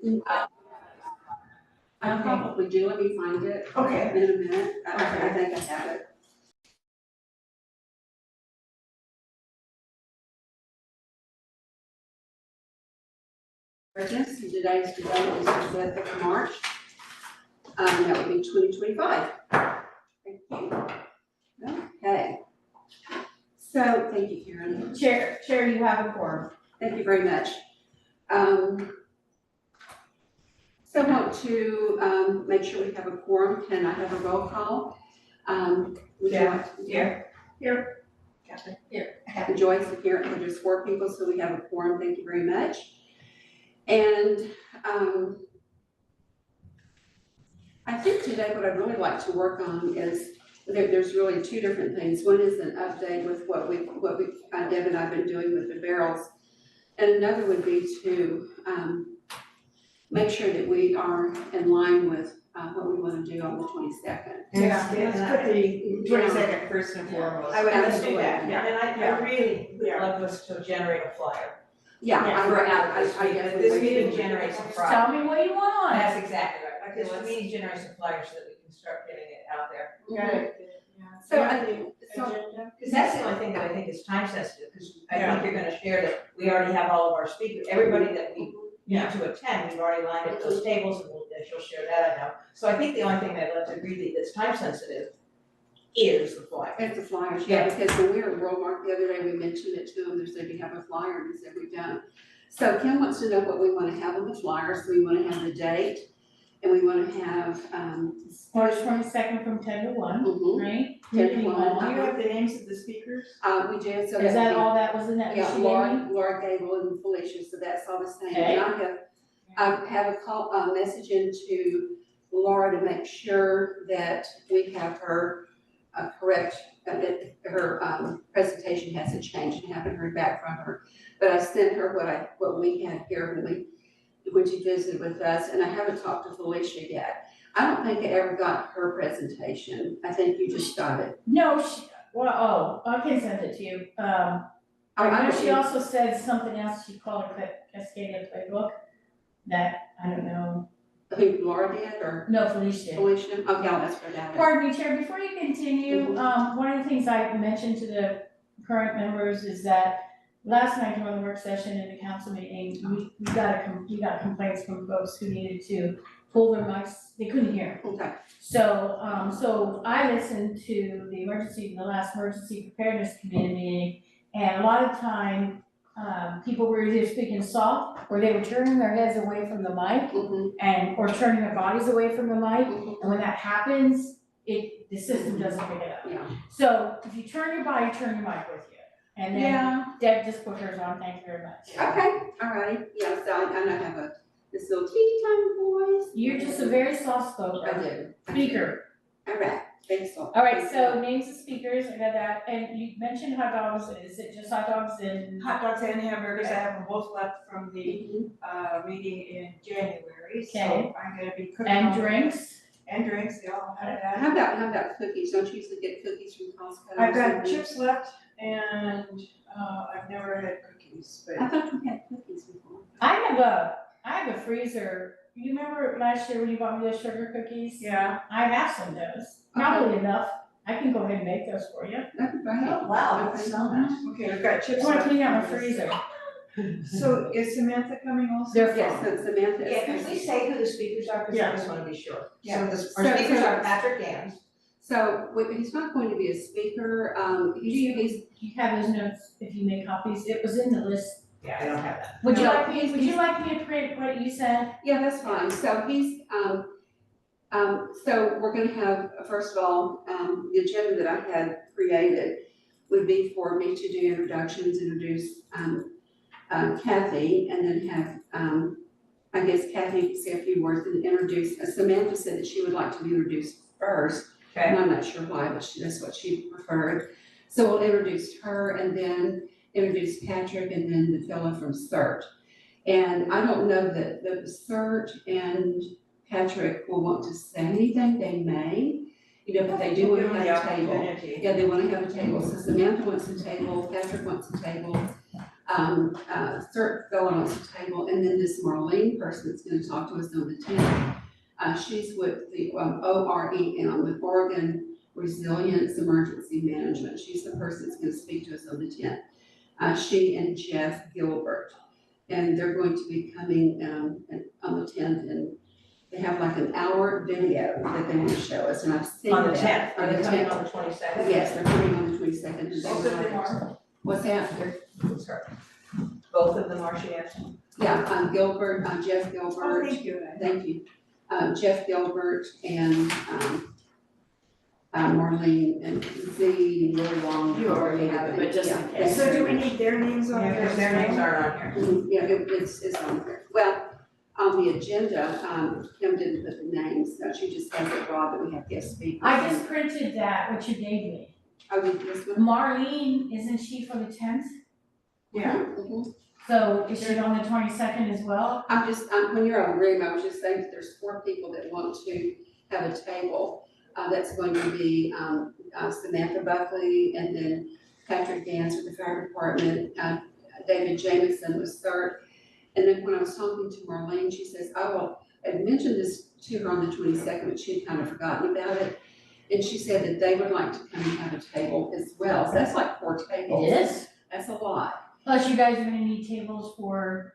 I probably do. Let me find it. Okay. In a minute. I think I have it. Preparedness, today's date is the 5th of March. That would be 2025. Thank you. Okay. So, thank you, Karen. Chair, you have a quorum. Thank you very much. So I want to make sure we have a quorum. Can I have a roll call? Would you like to? Here. Captain. Here. Joyce and Karen, there's 4 people, so we have a quorum. Thank you very much. And I think today what I'd really like to work on is there's really 2 different things. One is an update with what Deb and I have been doing with the barrels, and another would be to make sure that we are in line with what we want to do on the 22nd. Yeah, let's put the 22nd first and foremost. I would Let's do that. yeah. And I really would love us to generate a flyer. Yeah, I This meeting generates a flyer. Tell me what you want. That's exactly right, because the meeting generates a flyer so that we can start getting it out there. Right. Because that's the only thing that I think is time sensitive, because I think you're gonna share that we already have all of our speakers, everybody that we need to attend, we've already lined up those tables, and she'll share that, I know. So I think the only thing I'd love to really that's time sensitive is the flyer. It's the flyers, yeah, because when we were at Worldmark the other day, we mentioned it to them, they said, we have a flyer, and we said, we don't. So Kim wants to know what we want to have on the flyers. We want to have the date, and we want to have, March 22nd from 10 to 1, right? 10 to 1. Do you have the names of the speakers? We do, so. Is that all that was in that? Yeah, Laura Gable and Felicia, so that's all the same. Okay. And I have a call, message into Laura to make sure that we have her correct, that her presentation hasn't changed, and haven't heard back from her. But I sent her what we had here when she visited with us, and I haven't talked to Felicia yet. I don't think I ever got her presentation. I think you just got it. No, I can send it to you. I know she also said something else, she called it Cascadia Playbook, that, I don't know. I think Laura did, or? No, Felicia. Felicia? Oh, yeah, that's for that. Pardon me, Chair, before you continue, one of the things I mentioned to the current members is that last night during the work session in the council meeting, we got complaints from folks who needed to pull their mics, they couldn't hear. Okay. So I listened to the last emergency preparedness committee meeting, and a lot of time, people were either speaking soft, or they were turning their heads away from the mic, or turning their bodies away from the mic, and when that happens, the system doesn't pick it up. Yeah. So if you turn your body, turn your mic with you. And then Deb just put hers on, thank you very much. Okay, all right, yeah, so I don't have this little teeny tiny voice. You're just a very soft spoken speaker. All right, thanks so. All right, so names of speakers, I got that, and you mentioned hot dogs, is it just hot dogs and? Hot dogs and hamburgers, I have them both left from the meeting in January, so I'm gonna be cooking. And drinks? And drinks, they all have that. How about cookies? Don't you usually get cookies from Costco? I've got chips left, and I've never had cookies, but. I thought you had cookies before. I have a freezer. You remember last year when you bought me those sugar cookies? Yeah. I have some of those, probably enough. I can go ahead and make those for you. That's right. Oh, wow, that's so nice. Okay, I've got I chips wanna left. clean out my freezer. So is Samantha coming also? They're Yes, so Samantha is. Yeah, can we say who the speakers are, because I just wanna be sure. Yeah. So our speakers are Patrick Gans. So, he's not going to be a speaker, he's. You have those notes if you make copies. It was in the list. Yeah, I don't have that. Would you No, like me to print what you said? Yeah, that's fine. So he's, so we're gonna have, first of all, the agenda that I had created would be for me to do introductions, introduce Kathy, and then have, I guess Kathy say a few words and introduce, Samantha said that she would like to be introduced first. Okay. And I'm not sure why, but that's what she preferred. So we'll introduce her and then introduce Patrick and then the fellow from CERT. And I don't know that the CERT and Patrick will want to say anything, they may, but they do want to have a table. Yeah, they want to have a table. So Samantha wants a table, Patrick wants a table. Third fellow wants a table, and then this Marlene person that's gonna talk to us on the 10th. She's with the, OREM, with Oregon Resilience Emergency Management. She's the person that's gonna speak to us on the 10th. She and Jeff Gilbert, and they're going to be coming, on the 10th, and they have like an hour video that they want to show us, and I've seen On the that. 10th, are they coming on the 22nd? Yes, they're coming on the 22nd. Both of them are? What's that? Sorry. Both of them are, she asked? Yeah, Gilbert, Jeff Gilbert. Thank you. Thank you. Jeff Gilbert and, Marlene and Z, really long. You already have it, but just in Yeah. case. So do we need their names on Yeah, there? because their names aren't on here. Yeah, it's on there. Well, on the agenda, Kim didn't put the names, so she just has it raw that we have guest speakers. I just printed that, what you gave me. Oh, this one? Marlene, isn't she for the 10th? Yeah. Mhm. So is she on the 22nd as well? When you're on room, I was just saying that there's 4 people that want to have a table. That's going to be, Samantha Buckley, and then Patrick Dance with the fire department, David Jameson was third. And then when I was talking to Marlene, she says, oh, well, I mentioned this to her on the 22nd, but she'd kind of forgotten about it. And she said that they would like to come and have a table as well. So that's like 4 tables. It is. That's a lot. Plus you guys are gonna need tables for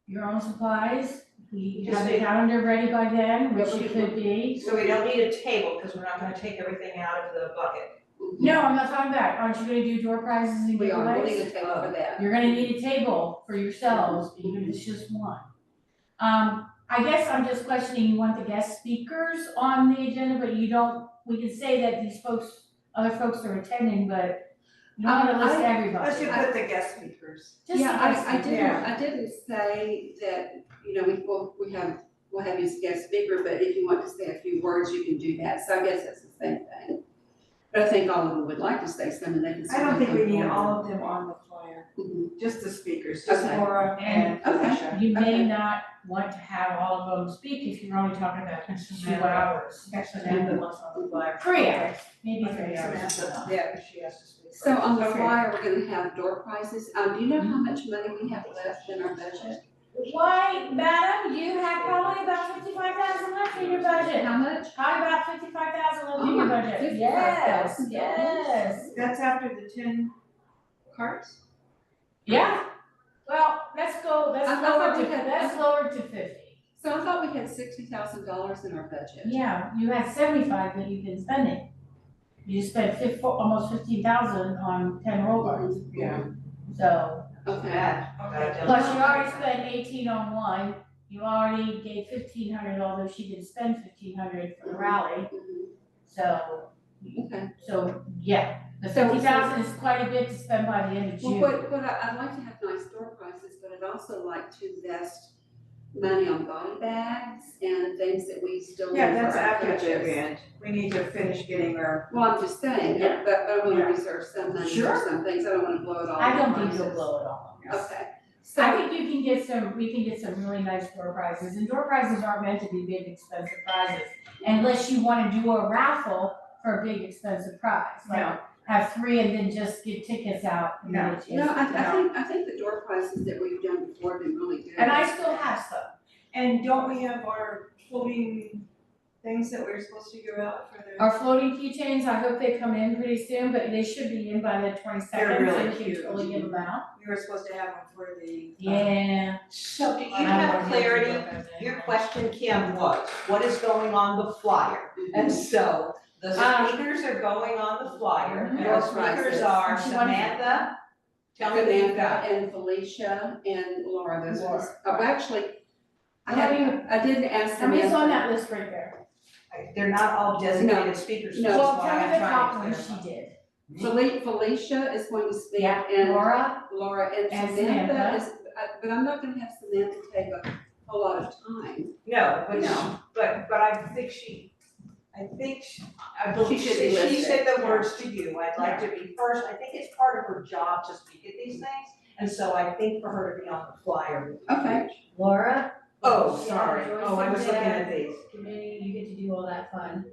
your own supplies. We Just have the make- calendar ready by then, which Yeah, it could be. So we don't need a table, because we're not gonna take everything out of the bucket. No, I'm not talking about, aren't you gonna do door prizes and We are, we'll need giveaways? a table for that. You're gonna need a table for yourselves, even if it's just one. I guess I'm just questioning, you want the guest speakers on the agenda, but you don't, we can say that these folks, other folks are attending, but you don't wanna list everybody. Let's just put the guest speakers. Just the Yeah, guest I speakers. I didn't say that, we'll have you as guest speaker, but if you want to say a few words, you can do that, so I guess that's the same thing. But I think all of them would like to say something, they can. I don't think we certainly need come all of them on the flyer, forward. just the speakers, just Okay. Laura and Okay. Felicia. You may Okay. not want to have all of them speak if you're only talking about 2 Samantha. hours. Samantha wants on the flyer. 3 hours, maybe Okay, 3 hours. Samantha, yeah, because she has to speak. So on the Okay. flyer, we're gonna have door prizes, do you know how much money we have left in our budget? Why, madam, you have probably about 55,000 left in your budget. How much? Probably about 55,000 left in your Oh, budget. 55,000. Yes. That's after the 10 carts? Yeah, well, let's go, I thought we had- let's lower it to 50. So I thought we had $60,000 in our budget. Yeah, you had 75 that you've been spending. You spent almost 15,000 on 10 roll carts, Yeah. so. Okay. Okay. Plus you already spent 18 on one, you already gave 1,500, although she did spend 1,500 for the rally, Mhm. so, Okay. yeah. The So- 50,000 is quite a bit to spend by the end of Well, June. I'd like to have nice door prizes, but I'd also like to invest money on body bags and things that we still need for Yeah, our that's after coaches. the event. We need to finish getting our, Well, I'm just saying, Yeah. but I want to Yeah. reserve some money for Sure. some things, I don't want to blow it all. I on don't think you'll prizes. blow it all. Okay, I so, think you can get some, we can get some really nice door prizes, and door prizes aren't meant to be big expensive prizes. Unless you wanna do a raffle for a big expensive prize, like No. have 3 and then just give tickets out. and then No. it is- no, I think the door prizes that we've done before have been really good. And I still have some. and don't we have our floating things that we're supposed to give out for the? Our floating keychains, I hope they come in pretty soon, but they should be in by the 22nd, They're really so you cute. can totally give them out. We were supposed to have them for the. Yeah. So do you I don't have want clarity? to do it. Your question, Kim, was, what is going on the flyer? And so, the speakers are going on the flyer, and Door the speakers prizes. are She wanted- Samantha, tell me what you Samantha got. and Felicia and Laura, those Laura. ones, actually, I How many- didn't ask How many's Samantha. on that list right there? They're not all designated speakers, No. that's Well, why tell me I'm the trying top to ones clarify. she did. Felicia is going to speak Yeah, and Laura, Laura and And Samantha Samantha. is, but I'm not gonna have Samantha take a whole lot of time. No, but No. but I think I believe She should be she said listed. the words to you, I'd like to be first, I think it's part of her job to speak at these things. And so I think for her to be on the flyer would be Okay. huge. Laura. Oh, Yeah, sorry, Joyce oh, I was and looking Deb. at these. Committee, you get to do all that fun.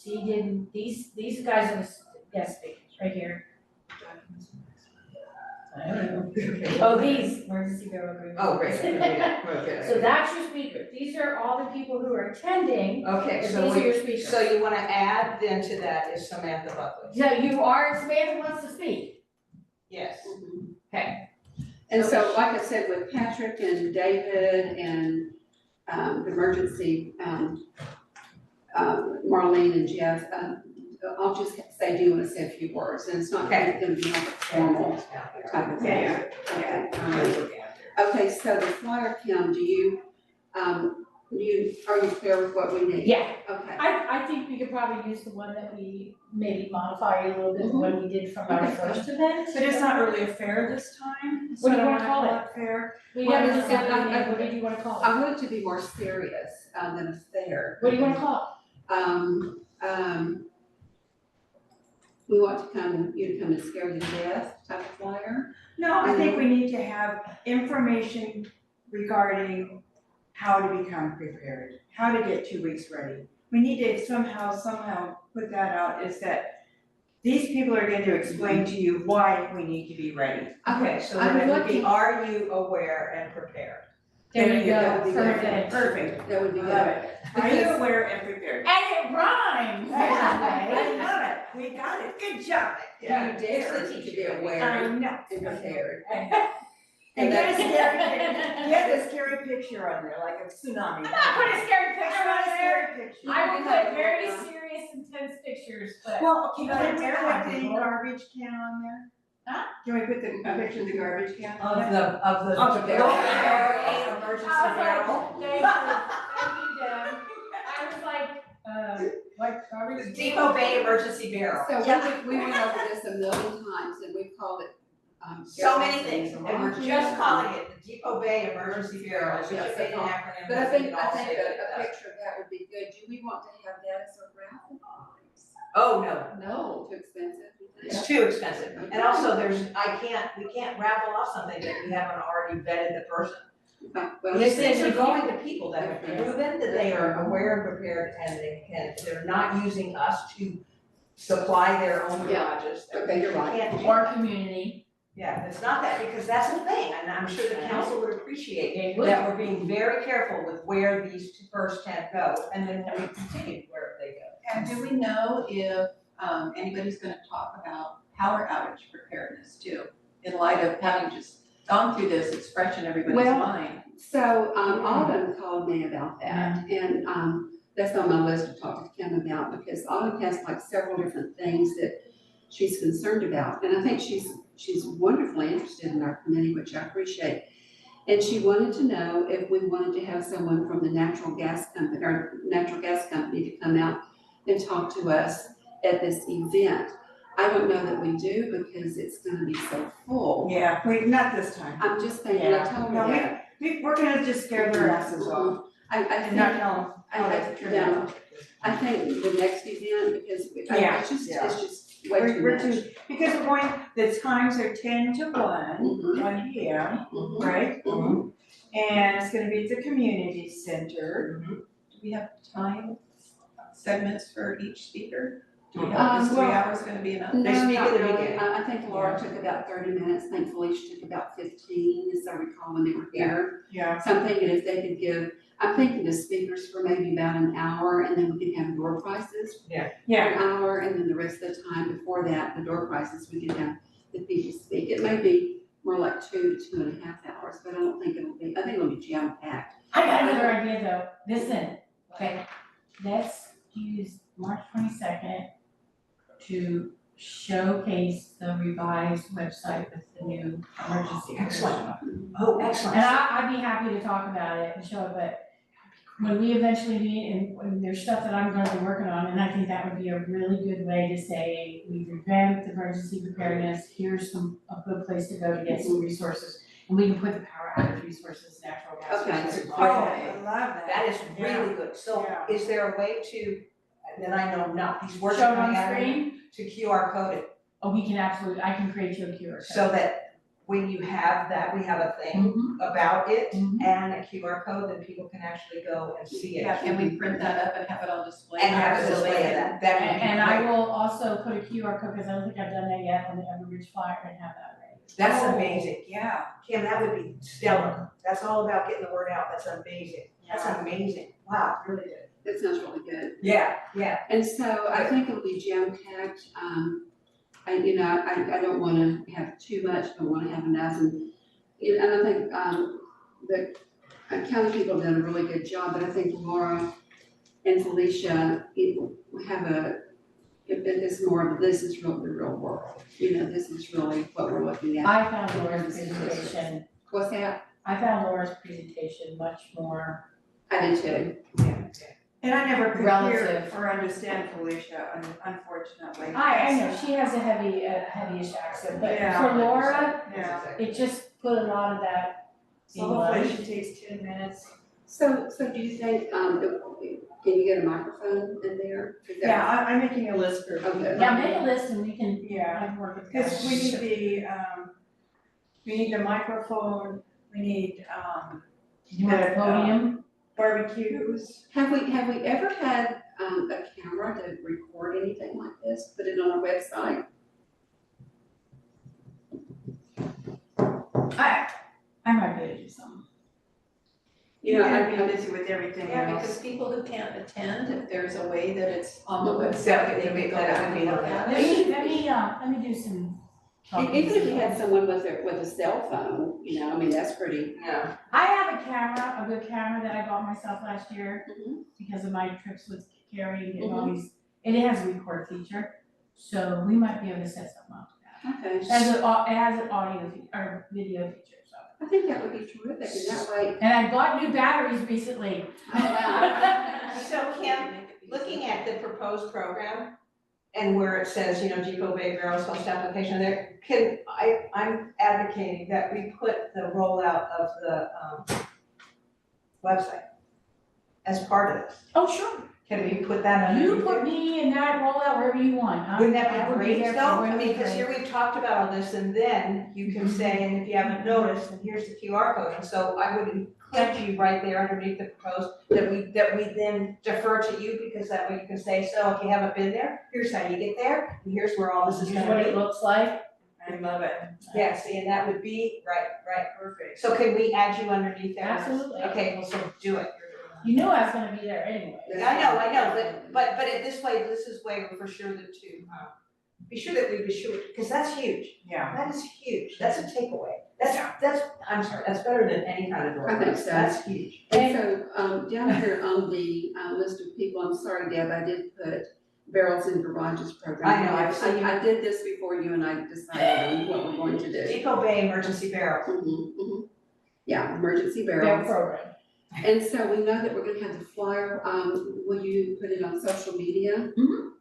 She didn't, these guys are the guest speakers, right here. I don't know. Oh, these emergency bureau agreements. Oh, great, okay. So that's your speakers. These are all the people who are attending. Okay, These so are your speakers. so you wanna add then to that is Samantha Buckley? So you are, Samantha wants to speak. Yes. Okay. And so, like I said, with Patrick and David and, the emergency, Marlene and Jeff, I'll just say, do you want to say a few words? And it's not Okay. going to be like a formal type of thing. Okay, all right. Okay, so the flyer, Kim, are you clear with what we need? Yeah. Okay. I think we could probably use the one that we maybe modify a little bit, the one we did from our Okay. first event. But it's not really a fair this time, so What I do you don't wanna wanna call call it fair. We gotta Well, decide I- what do you wanna call it? I want it to be more serious than a fair. What do you wanna call We want you to come and scare you to death type of flyer. No, I think we need to have information regarding how to become prepared, how to get 2 weeks ready. We need to somehow put that out, is that these people are going to explain to you why we need to be ready. Okay, so I'm then it would be, looking- are you aware and prepared? it? There you that go, would be good. perfect. Perfect. That would be I good. love it. Are you aware and prepared? And it rhymes, I love it. We got it. Good job. You dare to be aware I and know. prepared. And get a scary picture on there, like a tsunami. Put a scary picture on there. Picture. I will put very serious, intense pictures, but. Well, can Gotta we put terrify the people. garbage can on there? Huh? Can we put the picture of the garbage can on Of there? the Of the barrel, barrel. emergency I was barrel. like, thank you, Deb. I was like, what, garbage? Depoe Bay emergency barrel. So we went over this a million times and we've called it, So many things, and we're just calling it the Depoe Bay emergency barrel, which Yes, is an acronym. But I that we think can all say a that it does. picture of that would be good. Do we want to have that as a raffle prize? Oh, no, No, too expensive. you think? it's too expensive, and also we can't raffle off something that we haven't already vetted the person. Okay, well, These things are going to people that have proven that they are aware and prepared, and they're not using us to supply their own Yeah. garages. Okay, you're right. We can't do Or that. community. Yeah, it's not that, because that's the thing, and I'm sure the council would appreciate They would. that we're being very careful with where these first 10 go, and then we continue where they go. And do we know if anybody's gonna talk about power outage preparedness too? In light of having just gone through this, it's fresh in everybody's Well, mind. So, Autumn called me about that, and, that's on my list to talk to Kim about, because Autumn has like several different things that she's concerned about, and I think she's wonderfully interested in our committee, which I appreciate. And she wanted to know if we wanted to have someone from the natural gas company to come out and talk to us at this event. I don't know that we do because it's gonna be so full. Yeah, not this time. I'm just thinking, I told her No, that. we're gonna just scare their asses off I and think, not tell them how I to turn it no. on. I think the next event, because Yeah, it's just yeah. way too We're much. because we're going, the times are 10 to 1, Mhm. 1 p.m., Mhm. right? Mhm. And it's gonna be at the community center. Do we have time segments for each speaker? Do we know, is 3 well, hours gonna be enough? No, They speak not at the really. beginning. I think Laura took about 30 minutes, I think Felicia took about 15, as I recall when they were here. Yeah. So I'm thinking if they could I'm thinking the speakers for maybe about an hour, and then we can have door prizes. Yeah. An hour, and then the rest of the time before that, the door prizes, we can have the people speak. It may be more like 2 to 2.5 hours, but I don't think I think it'll be jam packed. I got another idea though, listen, okay, let's use March 22nd to showcase the revised website with the new emergency. Excellent. Oh, excellent. And I'd be happy to talk about it and show it, but when we eventually meet and when there's stuff that I'm gonna be working on, and I think that would be a really good way to say, we revamped emergency preparedness, here's a good place to go to get some resources. And we can put the power outage resources, natural gas Okay. resources. Oh, I love that. That is really good. So Yeah. is there a way to, that I know not, these words Show are it on coming the out of me, screen, to QR code it, oh, we can absolutely, I can create you a QR code. so that when you have that, we have a thing Mhm. about it Mhm. and a QR code, then people can actually go and see it. Yeah, can we print that up and have it on display? And have a display of that, that would be great. And I will also put a QR code, because I don't think I've done that yet on the Everbridge flyer, and have that ready. That's Oh, amazing. Yeah. Kim, that would be stellar. That's all about getting the word out. That's amazing. That's amazing. Wow, really good. That sounds really good. Yeah, yeah. And so I think it'll be jam-packed. I don't wanna have too much, but wanna have enough, and, and I think, the county people have done a really good job, but I think Laura and Felicia, it's more of, this is really the real world. This is really what we're looking at. I found Laura's presentation, What's that? I found Laura's presentation much more, I did too. And I never could hear Relative. or understand Felicia, unfortunately. I know, she has a heavy-ish accent, but Yeah. for Laura, Yeah. it just put a lot of that in So hopefully one. she takes 10 minutes. So do you think, can you get a microphone in there? Is that- Yeah, I'm making a list for. Okay. Yeah, make a list and we can, Yeah. like, work with Because we that. need the microphone, we need, You want a podium? barbecues. Have we ever had, a camera to record anything like this, put it on our website? I might be able to do something. You're gonna be busy with everything Yeah, else. because people who can't attend, if there's a way that it's on the That website, would they be- can go that back would and be look the- at Let it. me do some talking. Even if we had someone with a cell phone, that's pretty. Yeah. I have a camera, a good camera that I bought myself last year because of my trips with Carrie and all these, and it has a record feature, so we might be able to set something up with that. Okay. It has an audio or video feature, so. I think that would be terrific, and that way. And I bought new batteries recently. Oh, wow. So Kim, looking at the proposed program and where it says, Depoe Bay Barrels host application there, I'm advocating that we put the rollout of the, website as part of this. Oh, sure. Can we put that under? You put me in that rollout wherever you want. Wouldn't that I be would great there though? for I mean, because Wednesday. here we've talked about all this and then you can say, and if you haven't noticed, and here's the QR code. And so I would include you right there underneath the proposed, that we then defer to you because that way you can say, so if you haven't been there, here's how you get there, and here's where all this is Here's gonna what be. it looks like. I love it. Yeah, see, and that would be, right. Perfect. So can we add you underneath there? Absolutely. Okay, well, so do it. You knew I was gonna be there anyway. I know, but this way we're for sure to, be sure that we be sure, because that's huge. Yeah. That is huge, that's a takeaway, I'm sorry, that's better than any kind of door. I think so. That's huge. And so, down here on the, list of people, I'm sorry, Deb, I did put Barrels and Garages program. I know, I've seen you. I did this before you and I decided on what we're going to do. Depoe Bay Emergency Barrel. Yeah, emergency Their barrels. program. And so we know that we're gonna have the flyer, will you put it on social media?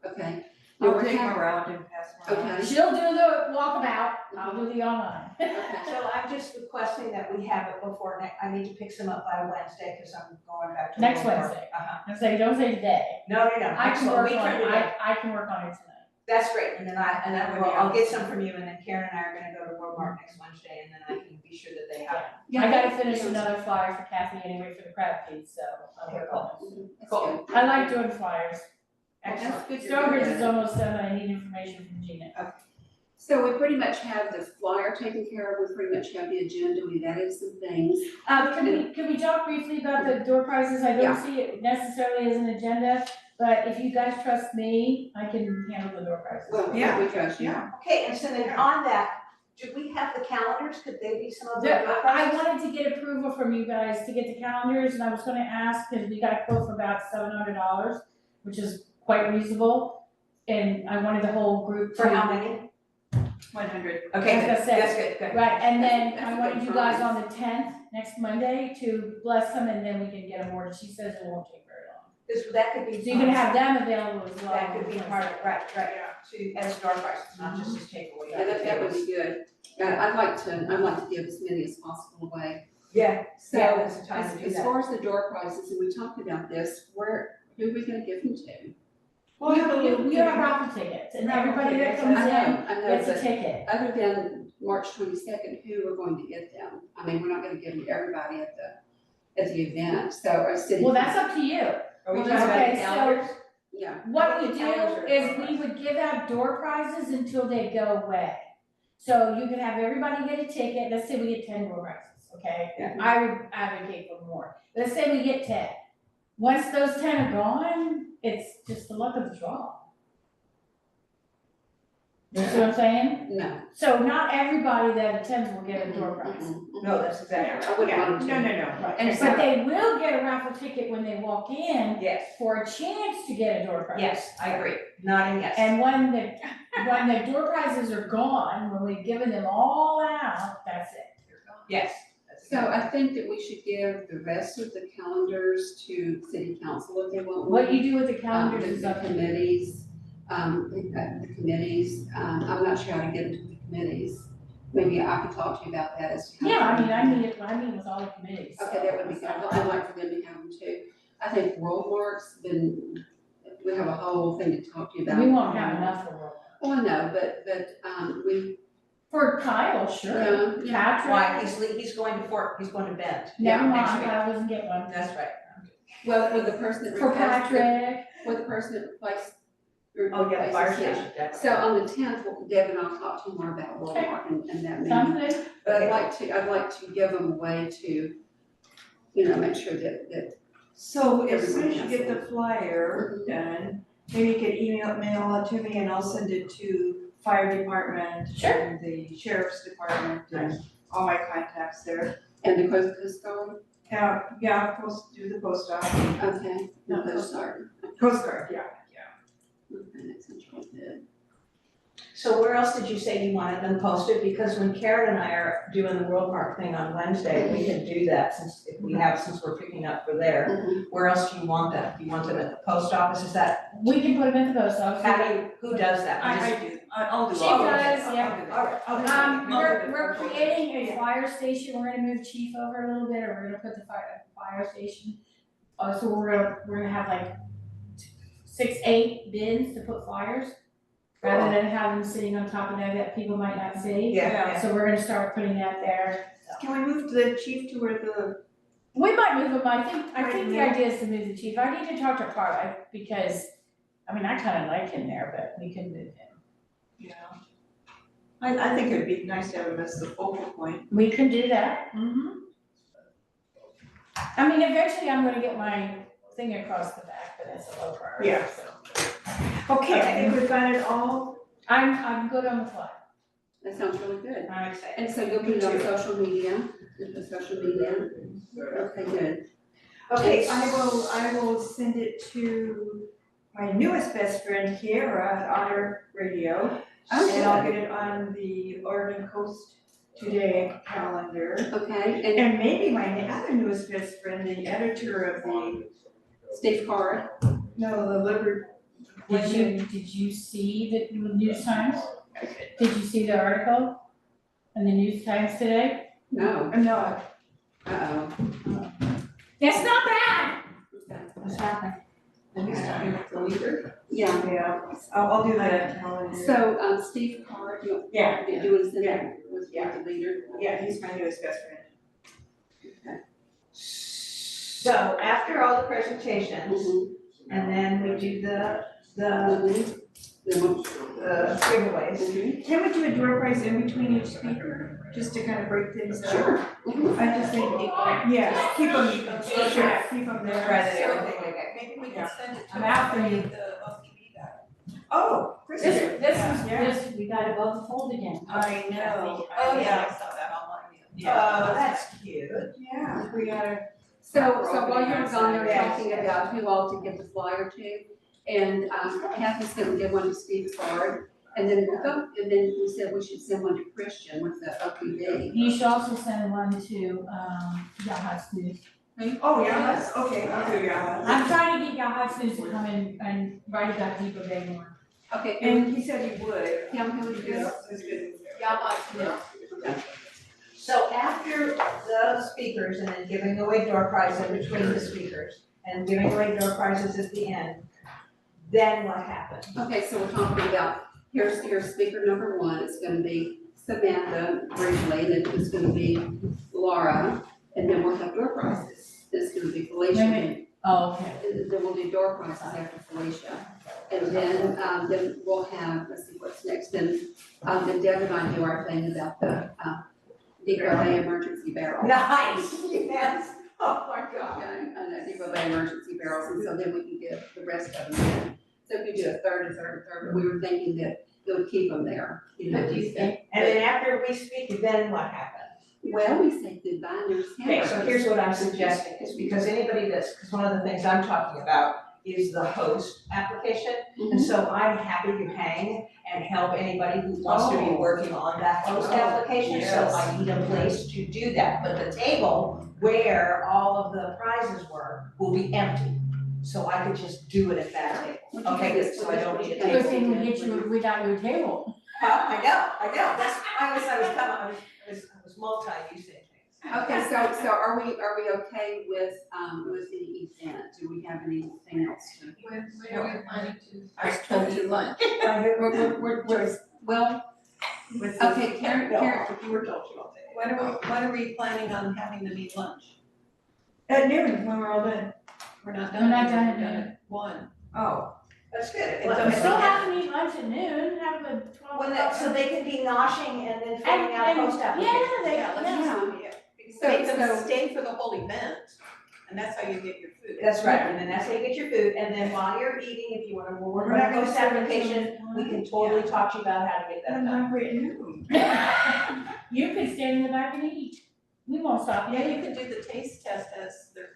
Okay. Now I'll we're take having- them around and pass one out. Okay. She'll do the walkabout, I'll do the online. Okay. So I'm just requesting that we have it before I need to pick some up by Wednesday, because I'm going back to. Next work. Wednesday. Uh-huh, Don't say today. no, I can excellent, work we on can it, do that. I can work on it tonight. That's great, and then That would be I'll get awesome. some from you, and then Karen and I are gonna go to Walmart next Wednesday, and then I can be sure that they have it. Yeah, I gotta finish yeah. another flyer for Kathy anyway for the crab feed, so I'll Okay, work cool. on it. That's Cool. good. I like doing flyers. Excellent. That's good. Stonebridge is almost done, I need information from Gina. So we pretty much have the flyer taken care of, we pretty much have the agenda, we've added some things. Can we talk briefly about the door prizes? I Yeah. don't see it necessarily as an agenda, but if you guys trust me, I can handle the door prizes. Well, Yeah. we trust you. Yeah. Okay, and so then on that, do we have the calendars? Could they be some of the? I wanted to get approval from you guys to get the calendars, and I was gonna ask, because we got a quote for about $700, which is quite reasonable. And I wanted the whole group to. For how many? 100. Okay, I was good, gonna say- that's good, good. Right, and then That's a I good wanted you guys prize. on the 10th, next Monday, to bless them, and then we can get them ordered. She says it won't take very long. That could be. So you can have them available as well. That could be part of, right, to, as door prizes, not just as takeaway. Yeah, that would be good. I'd like to give as many as possible away. Yeah, So, yeah, that's the time to do as that. far as the door prizes, and we talked about this, who are we gonna give them to? We'll have a little. We have raffle tickets, and everybody that comes in I know, gets a but ticket. other than March 22nd, who are going to get them? I mean, we're not gonna give them to everybody at the event, so our city. Well, that's up to you. Are we Well, talking about okay, the so- calendars? Yeah, What we The do calendars are is door we would give out door prizes until they go away. So you can have everybody get a ticket, let's say we get 10 door prizes, okay? Yeah. I would advocate for more, let's say we get 10. Once those 10 are gone, it's just the luck of the draw. You see what I'm saying? No. So not everybody that attends will get a door prize. No, that's exactly I wouldn't Yeah, want to. no. And But they will get a raffle ticket when they walk in Yes, for a chance to get a door prize. yes, I agree, nodding yes. And when the door prizes are gone, when we've given them all out, that's it. Yes. that's So good. I think that we should give the rest of the calendars to city council if they want. What you do with the The calendars is up to you. committees, the committees, I'm not sure how to get into the committees. Maybe I could talk to you about that as to how. Yeah, I meet with all the committees. Okay, that would be good, I'd like for them to have them too. I think Worldmark's been, we have a whole thing to talk to you about. We won't have enough for work. Oh, I know, but, we, For Kyle, sure. yeah, Why, Patrick, he's going to Bend. never next mind, week. Kyle doesn't get one. That's right. well, with the person that For replaced, Patrick, with the person that replaced. Oh, yeah, the fire replaces him. station, definitely. So on the tenth, Deb and I'll talk to you more about Worldmark and that meeting. sounds good. But I'd like to give them a way to, make sure that, So as soon as you get the flyer Mhm. done, maybe you could mail it to me and I'll send it to fire department Sure. and the sheriff's department and all my contacts there. and the Coast Guard, Yeah, do the post office, okay, the No, Coast Guard, Coast Guard, yeah. okay, that sounds really good. So where else did you say you wanted them posted? Because when Karen and I are doing the World Park thing on Wednesday, we can do that since we're picking up for there. Mhm. Where else do you want them? Do you want them at the post office? Is that, We can put them in the post office. who does that? I do, I'll do She all of it. does, I'll yeah. do it. All right, We're creating a fire station, we're gonna move Chief over a little bit, or we're gonna put the fire station. So we're gonna have like 6, 8 bins to put flyers, rather than have them sitting on top of there that people might not see. Yeah. So we're gonna start putting that there. Can we move the chief to where the, We might move them, I think the Right. idea is to move the chief, I need to talk to Carla, because, I mean, I kinda like him there, but we can move him. I think it'd be nice to have him as the focal point. We can do that. I mean, eventually I'm gonna get my thing across the back, but that's a low priority, Yeah. so. Okay, I think we've got it all. I'm good on the fly. That sounds really good. I'm excited. And so you'll put it on social media, okay, good. Okay, I will send it to my newest best friend, Kiara, at Honor Radio. And I'll get it on the Oregon Coast Today calendar. Okay, and And maybe my other newest best friend, the editor of the, Steve Card, the Liber. Did you see the News Times? Did you see the article in the News Times today? no, No, uh-oh. It's not bad. Okay. What's happening? Yeah, yeah, I'll do that calendar. so, Steve Card, do you Yeah, want to send yeah, that with yeah. the leader? Yeah, he's my newest best friend. so after all the presentations, Mhm. and then we do the Mhm. Then we'll- giveaways. Mhm. Can we do a door prize in between each speaker, just to kind of break things up? Sure. Mhm. I just think, yeah, keep them, keep them there. Rather than everything like that. Maybe we Yeah. can send it to I'm out for you. the OPB guy. Oh, Chris. This, we got it above the fold again. I know. Oh, yeah, I saw that online. Oh, that's cute. Yeah, we gotta, So while you're gone, they're Yes. talking about who all to give the flyer to, and Kathy's gonna give one to Steve Card, and then we said we should send one to Christian with the OPB. You should also send one to, Yahoo News. oh, yeah, that's, okay, I'll do yeah. I'm trying to get Yahoo News to come in and write about Depoe Bay more. Okay, And he said he would. Kim, who is this? It's good. Yeah, So after the speakers and then giving away door prizes in between the speakers and giving away door prizes at the end, then what happens? okay, so we're talking about, here's speaker number one, it's gonna be Samantha briefly, and then it's gonna be Laura, and then we'll have door prizes. It's gonna be Felicia. Wait a minute. Oh, okay. Then we'll do door prizes after Felicia. And then we'll have, let's see what's next, then Deb and I do our thing about the, Depoe Bay emergency barrel. Nice, yes, oh my God. Yeah, and the Depoe Bay emergency barrels, and so then we can give the rest of them in. So if we do a third, but we were thinking that it would keep them there, you know. But do you think, And then after we speak, then what happens? Well, we say goodbye, and there's Okay, so hamburgers. here's what I'm suggesting, is because because one of the things I'm talking about is the host application. And so I'm happy to hang and help anybody who wants to be working on that host application, so I need a place to do that. But the table where all of the prizes were will be empty, so I could just do it at that table. Okay, good, so I don't need a Good table. thing we get you without your table. I know, that's, I was multi-using things. Okay, so are we okay with the event? Do we have anything else to? when are we planning to, I was told to lunch. Well, With okay, Karen, If you were told you all day. when are we planning on having them eat lunch? At noon, when we're all done. We're not We're done. not yet. done We're yet. at 1. Oh, That's good. It's We okay. still have to eat lunch at noon, have a 12 So they can be noshing and then filling out post applications. Yeah, they, Yeah, let's yeah. just, So- make them so- stay for the whole event, and that's how you get your food. That's right, and then that's how you get your food, and then while you're eating, if you wanna work We're on not a gonna post serve it application, we can totally talk to you about how to get that I'm done. hungry at noon. You can stand in the back and eat. We won't stop you. Yeah, you could do the taste test as they're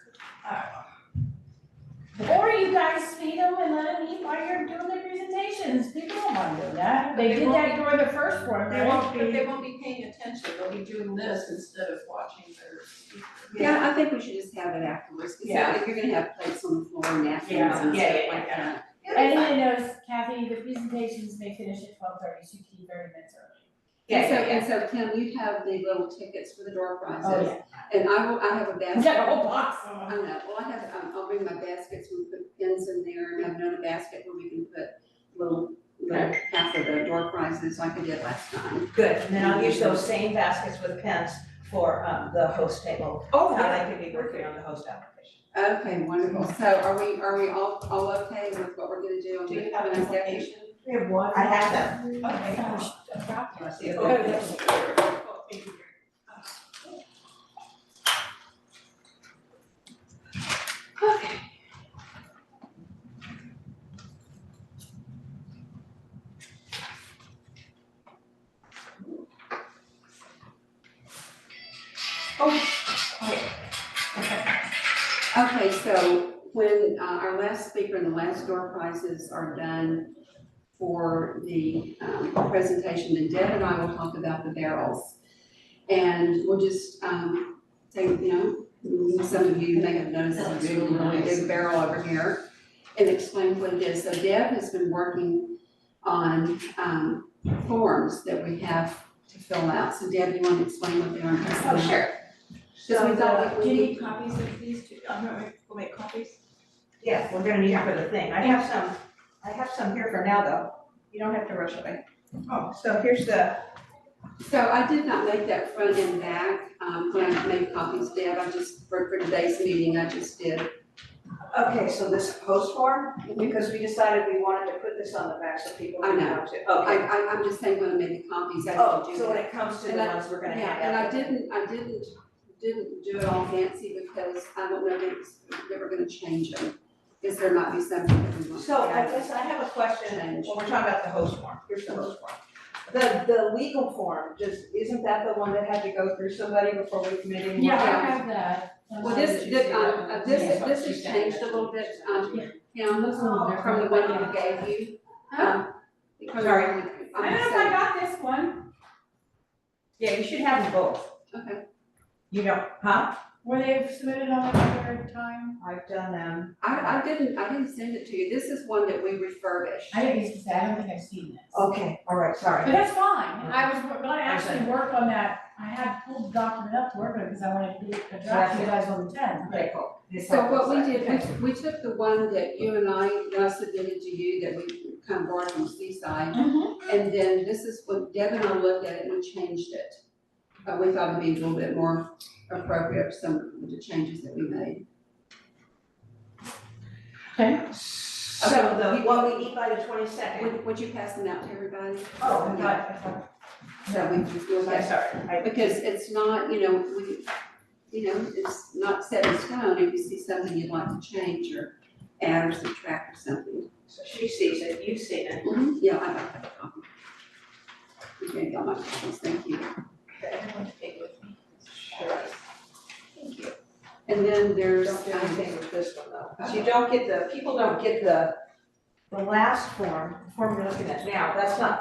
Or you guys feed them and let them eat while you're doing the presentations. People don't want to do that. They did that during the first one, They right? won't, but they won't be paying attention, they'll be doing this instead of watching their speaker. yeah, I think we should just have it afterwards, because Yeah. if you're gonna have plates on the floor, napkins Yeah. and Yeah, stuff yeah, like yeah. that. And then knows, Kathy, the presentations may finish at 12:30, so you can eat 30 minutes early. And so Kim, you have the little tickets for the door prizes. Oh, yeah. And I have a We basket. got a whole box. I know, well, I'll bring my baskets, we put pins in there, and have another basket where we can put little half of the door prizes like I did last time. Good, and then I'll use those same baskets with pens for, the host table. Oh, How yeah. they can be working on the host application. Okay, wonderful. So are we all okay with what we're gonna do? Do you have an application? We have one. I have them. Okay. You wanna see it? Oh, yes. Oh, thank you. Okay. Okay, so when our last speaker and the last door prizes are done for the presentation, then Deb and I will talk about the barrels. And we'll just take, some of you may have noticed That's a really really nice. big barrel over here, and explain what it is. So Deb has been working on forms that we have to fill out. So Deb, you want to explain what they are? Oh, sure. Because we thought Do we you need need copies of these two? We'll make copies. Yeah, we're gonna need it for the thing. I have some here for now, though. You don't have to rush away. Oh, so here's the, So I did not make that front and back, when I made copies, Deb, I just, for today's meeting, I just did. okay, so this host form, because we decided we wanted to put this on the back so people I can know. know too. Okay. I'm just saying when I made the copies, I Oh, didn't do so when that. it comes to the And I- ones we're gonna Yeah, hand and out. I didn't do it all fancy because I don't know if we're gonna change them. Because there might be something that we want to So I add. guess I have a question, when Change. we're talking about the host form, here's the host form. The legal form, isn't that the one that had to go through somebody before we commit any? Yeah, I have that. Well, this has changed a little bit, Kim, Looks a little different. from the one that I gave you. From the Sorry. one I that- don't know if I got this one. Yeah, you should have them both. Okay, You don't, huh? Were they submitted on a regular time? I've done them. I didn't send it to you, this is one that we refurbished. I didn't used to say, I don't think I've seen this. Okay, all right, But sorry. that's fine. I was gonna actually work on that. I had pulled the document up to work on it because I wanted to draft you guys on the 10th. Okay, cool. So what we did, we took the one that you and I submitted to you that we kind of borrowed from Seaside. And then this is what Deb and I looked at it and we changed it. We thought it'd be a little bit more appropriate for some of the changes that we made. Okay. So what we need by the 22nd. Would you pass them out to everybody? Oh, I thought, So we just look I'm at, sorry. because it's not, it's not set in stone. If you see something you'd like to change or add or subtract or something. So she sees it, you've seen it. Yeah, I got that copy. Okay, got my copies, thank you. Okay, I'm going to take it with me. Sure. Thank you. And then there's, Don't do anything with this one though. So you don't get people don't get the last form, the form you're looking at now,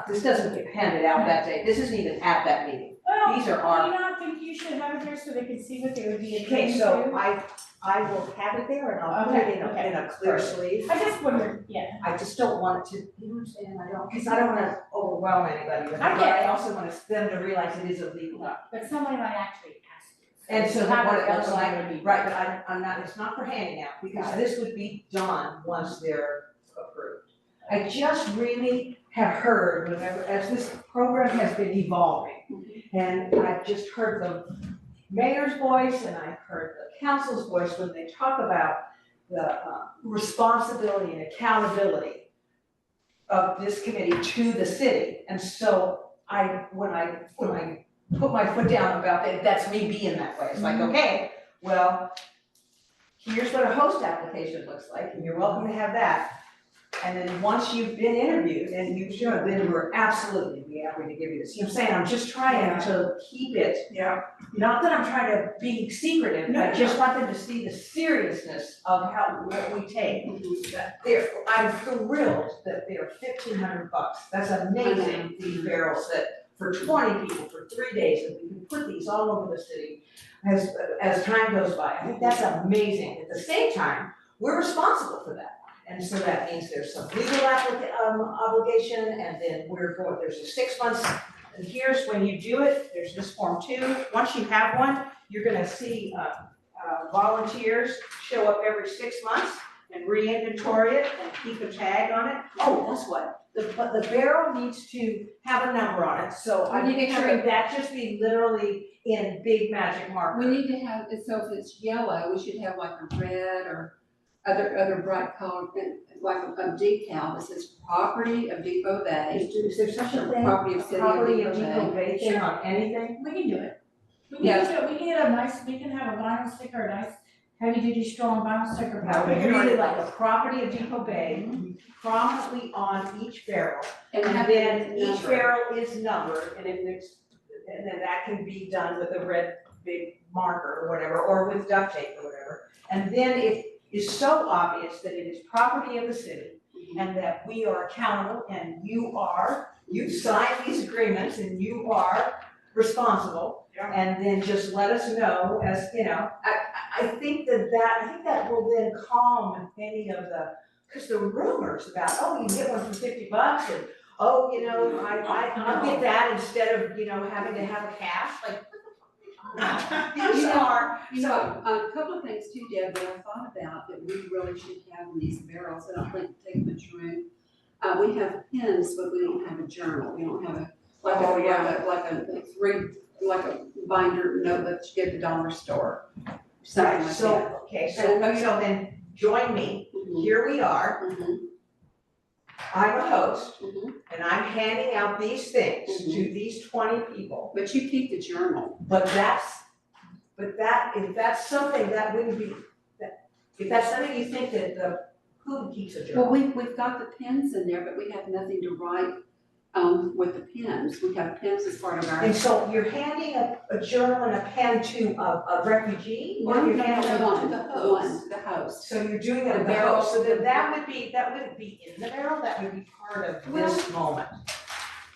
this doesn't get handed out that day. This isn't even at that meeting. Well, These are our. do you not think you should have it there so they can see what they would be Okay, agreeing so to? I will have it there and I'll put it in a clear sleeve. I just wondered, yeah. I just don't want it to, you understand, because I don't wanna overwhelm anybody with it, I but get it. I also want them to realize it is a legal document. But somebody might actually ask you. And so that what it How looks the like, other would be. right, but I'm not, it's not for handing out, because Got it. this would be done once they're approved. I just really have heard, whenever, as this program has been evolving, and I've just heard the mayor's voice and I've heard the council's voice when they talk about the responsibility and accountability of this committee to the city. And so when I put my foot down about that, that's me being that way. It's like, okay, well, here's what a host application looks like, and you're welcome to have that. And then once you've been interviewed and you've shown, then we're absolutely be happy to give you this. You know what I'm saying? I'm just trying to keep it, not that I'm trying to be secretive, I just want them to see the seriousness of what we take. I'm thrilled that they're $1,500. That's amazing, these barrels that for 20 people for 3 days, and we can put these all over the city as time goes by. I think that's amazing. At the same time, we're responsible for that. And so that means there's some legal obligation, and then there's a 6 months, and here's when you do it, there's this form too. Once you have one, you're gonna see volunteers show up every 6 months and re-inventory it and keep a tag on it. Oh, that's what, the barrel needs to have a number on it, so I'm picturing that just be literally in big magic marker. we need to have, so if it's yellow, we should have like a red or other bright color, like a decal that says property of Depoe Bay. Is there such a thing? Property of city of Property of Depoe Depoe Bay. Bay thing on anything? We can do it. We can Yeah. do it, we can get a nice, we can have a vinyl sticker, a nice heavy duty strong vinyl sticker. I would really like a property of Depoe Bay prominently on each barrel. And then each barrel is numbered, and then that can be done with a red big marker or whatever, or with duct tape or whatever. And then it is so obvious that it is property of the city and that we are accountable and you've signed these agreements and you are responsible. And then just let us know as, I think that will then calm any of because the rumors about, you can get one for $50 and, I'll get that instead of, having to have a cash, like, a couple of things too, Deb, that I thought about that we really should have in these barrels, and I don't think take much room. We have pens, but we don't have a journal, we don't have like a binder notebook that you get at the dollar store, something like that. Okay, so then join me, here we are, I'm a host, and I'm handing out these things to these 20 people. But you keep the journal. If that's something that wouldn't be, if that's something you think that who keeps a journal? Well, we've got the pens in there, but we have nothing to write with the pens. We have pens as part of our. And so you're handing a journal and a pen to a refugee? Or you're handing it to the host. So you're doing it at the barrel. host, so then that wouldn't be in the barrel, that would be part of this moment.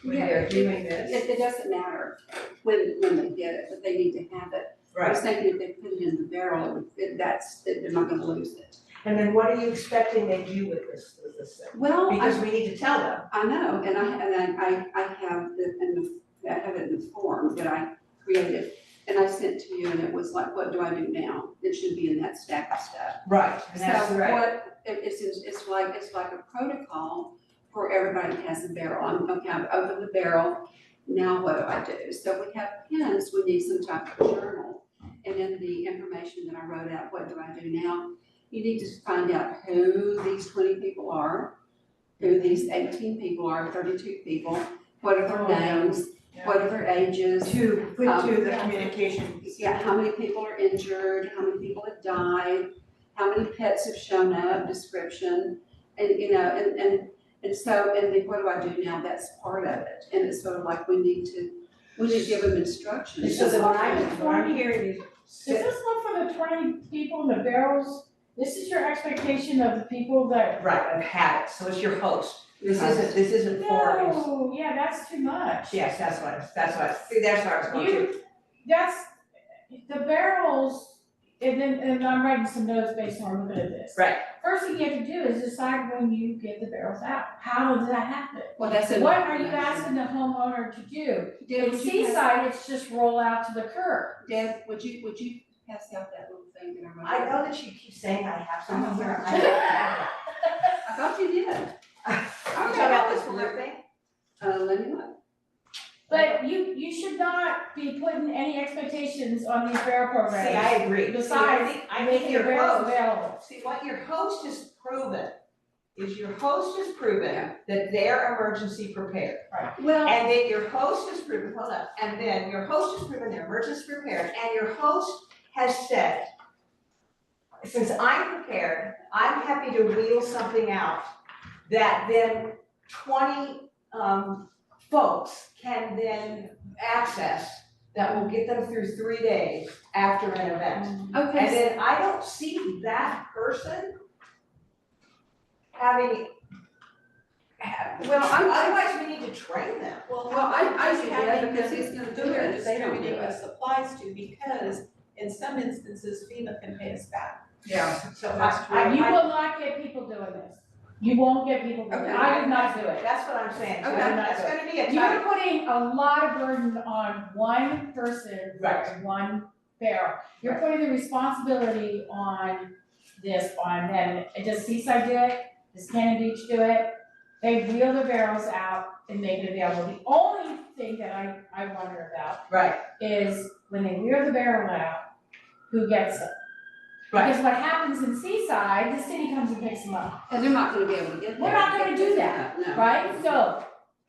When they're doing this. It doesn't matter when they get it, but they need to have it. I was thinking if they put it in the barrel, they're not gonna lose it. And then what are you expecting they do with this thing? Well, Because we need to tell them. I know, and I have it in the form that I created, and I sent to you, and it was like, what do I do now? It should be in that stack of stuff. Right, and that's So right. what, it's like a protocol for everybody that has a barrel. I've opened the barrel, now what do I do? So we have pens, we need some type of journal. And in the information that I wrote out, what do I do now? you need to find out who these 20 people are, who these 18 people are, 32 people, what are their names, what are their ages. To put to the Yeah. communication. Yeah, how many people are injured, how many people have died, how many pets have shown up, description, and, and so, and then what do I do now? That's part of it, and it's sort of like we need to give them instructions. So then what I'm hearing is. Is this one for the 20 people in the barrels? This is your expectation of the people that? Right, of habits, so it's your host. This isn't for, No, yeah, that's too much. yes, that's what I was going to. That's, the barrels, and I'm writing some notes based on looking at this. Right. First thing you have to do is decide when you get the barrels out. How does that happen? Well, that's a. What are you asking the homeowner to do? Deb, In would you pass, Seaside, it's just roll out to the curb. Deb, would you pass out that little thing that I wrote? I know that you keep saying I have something here, I don't have it. I thought you did. You talking about this blue thing? Let me look. But you should not be putting any expectations on these barrel programs. See, I agree. Besides, See, I think making your your barrels host, available. see, what your host has proven is your host has proven that they're emergency prepared. Well, And then your host has proven, hold up, and then your host has proven they're emergency prepared, and your host has said, since I'm prepared, I'm happy to wheel something out that then 20 folks can then access that will get them through 3 days after an event. And okay, then I don't see that person having, well, otherwise we need to train them. Well, I just do having that because them he's gonna who do they're it if they don't do distributing the it. supplies to, because in some instances FEMA can pay us back. Yeah. So You will not get people doing this. You won't get people doing it. Okay. I would not do it. that's what I'm saying, so Okay. that's gonna be a You're tight. putting a lot of burden on one person for Right. one barrel. You're putting the responsibility on them. Does Seaside do it? Does Cannon Beach do it? They wheel the barrels out and make it available. The only thing that I wonder about Right, is when they wheel the barrel out, who gets them? right. Because what happens in Seaside, the city comes and picks them up, and they're not gonna be able to get there. We're not gonna do that, No. right? So,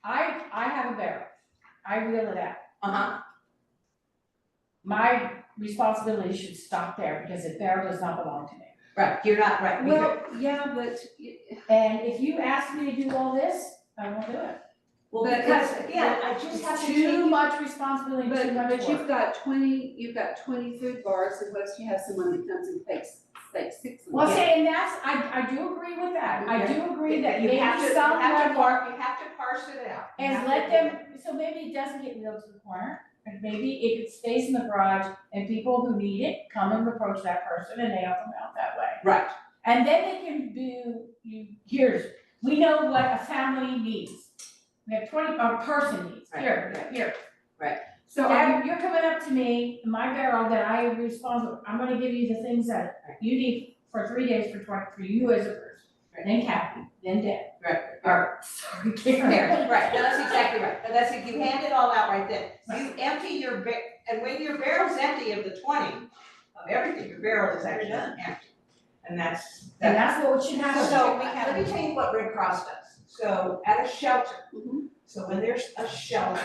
I have a barrel, I wheel it out. Uh-huh. My responsibility should stop there because the barrel does not belong to me. Right, you're not right. Well, yeah, but, And if you ask me to do all this, I won't do it. Well, but because it's- again, I just have to Too take, much responsibility, too much but you've work. got 20 food bars, unless you have someone that comes and takes 6 of them. Well, see, and that's, I do agree with that, I do agree that you maybe have to, some you have to level, you have to parse it out. You and have let to- them, so maybe it doesn't get wheeled to the corner. And maybe if it stays in the garage and people who need it come and approach that person and they help them out that way. Right, And then they can do, we know what a family needs. We have 20, a person needs, here. So You're coming up to me, in my barrel that I am responsible, I'm gonna give you the things that you need for 3 days for you as a person. Then Kathy, then Deb. right. Or, sorry, Karen. There, right, no, that's exactly right, and that's it, you hand it all out right then. You empty your and when your barrel's empty of the 20, of everything, your barrel is actually empty. And that's. And that's what should happen. So, let me tell you what Red Cross does. So, at a shelter, Mhm. so when there's a shelter,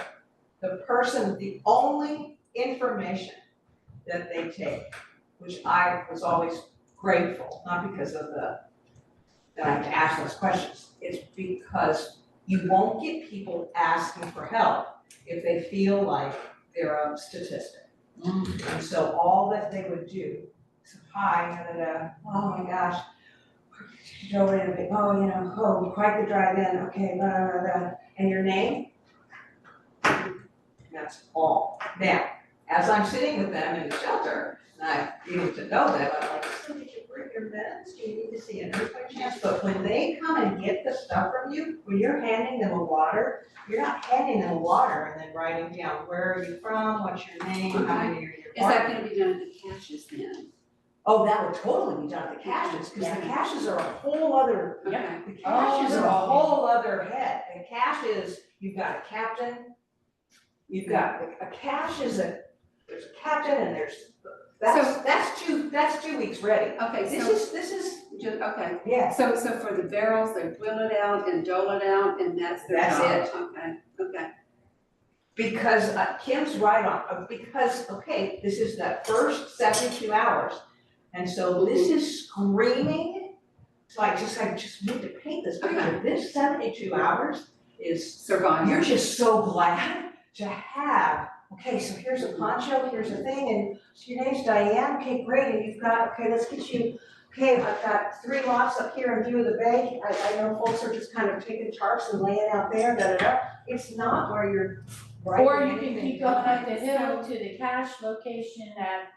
the only information that they take, which I was always grateful, not because of that I have to ask those questions, it's because you won't get people asking for help if they feel like they're a statistic. And so all that they would do is, hi, oh my gosh, you drove in a bit, quite the drive in, okay, blah, blah, blah, and your name? That's all. Now, as I'm sitting with them in the shelter, and I needed to know them, I'm like, so did you bring your meds? Do you need to see a nurse by chance? But when they come and get the stuff from you, when you're handing them a water, you're not handing them water and then writing down, where are you from, what's your name, how many are your is that gonna be done at the caches then? Oh, that would totally be done at the caches, because the caches are a whole other, Okay. the caches are a whole other head. The cache is, you've got a captain, you've got, a cache is there's a captain and there's That's 2 weeks ready. Okay, This is, okay, yeah, so for the barrels, they boil it out and dole it out, and that's their job? That's Okay. because Kim's right on, because, okay, this is that first 72 hours. And so this is screaming, so I just need to paint this picture. This 72 hours is, Survival. you're just so glad to have, okay, so here's a poncho, here's a thing, and so your name's Diane, okay, great, and you've got, okay, let's get you, okay, I've got 3 lots up here in view of the bay. I know folks are just kind of taking tarps and laying out there, da. It's not where you're writing Or you can anything keep going up the down. hill to the cache location at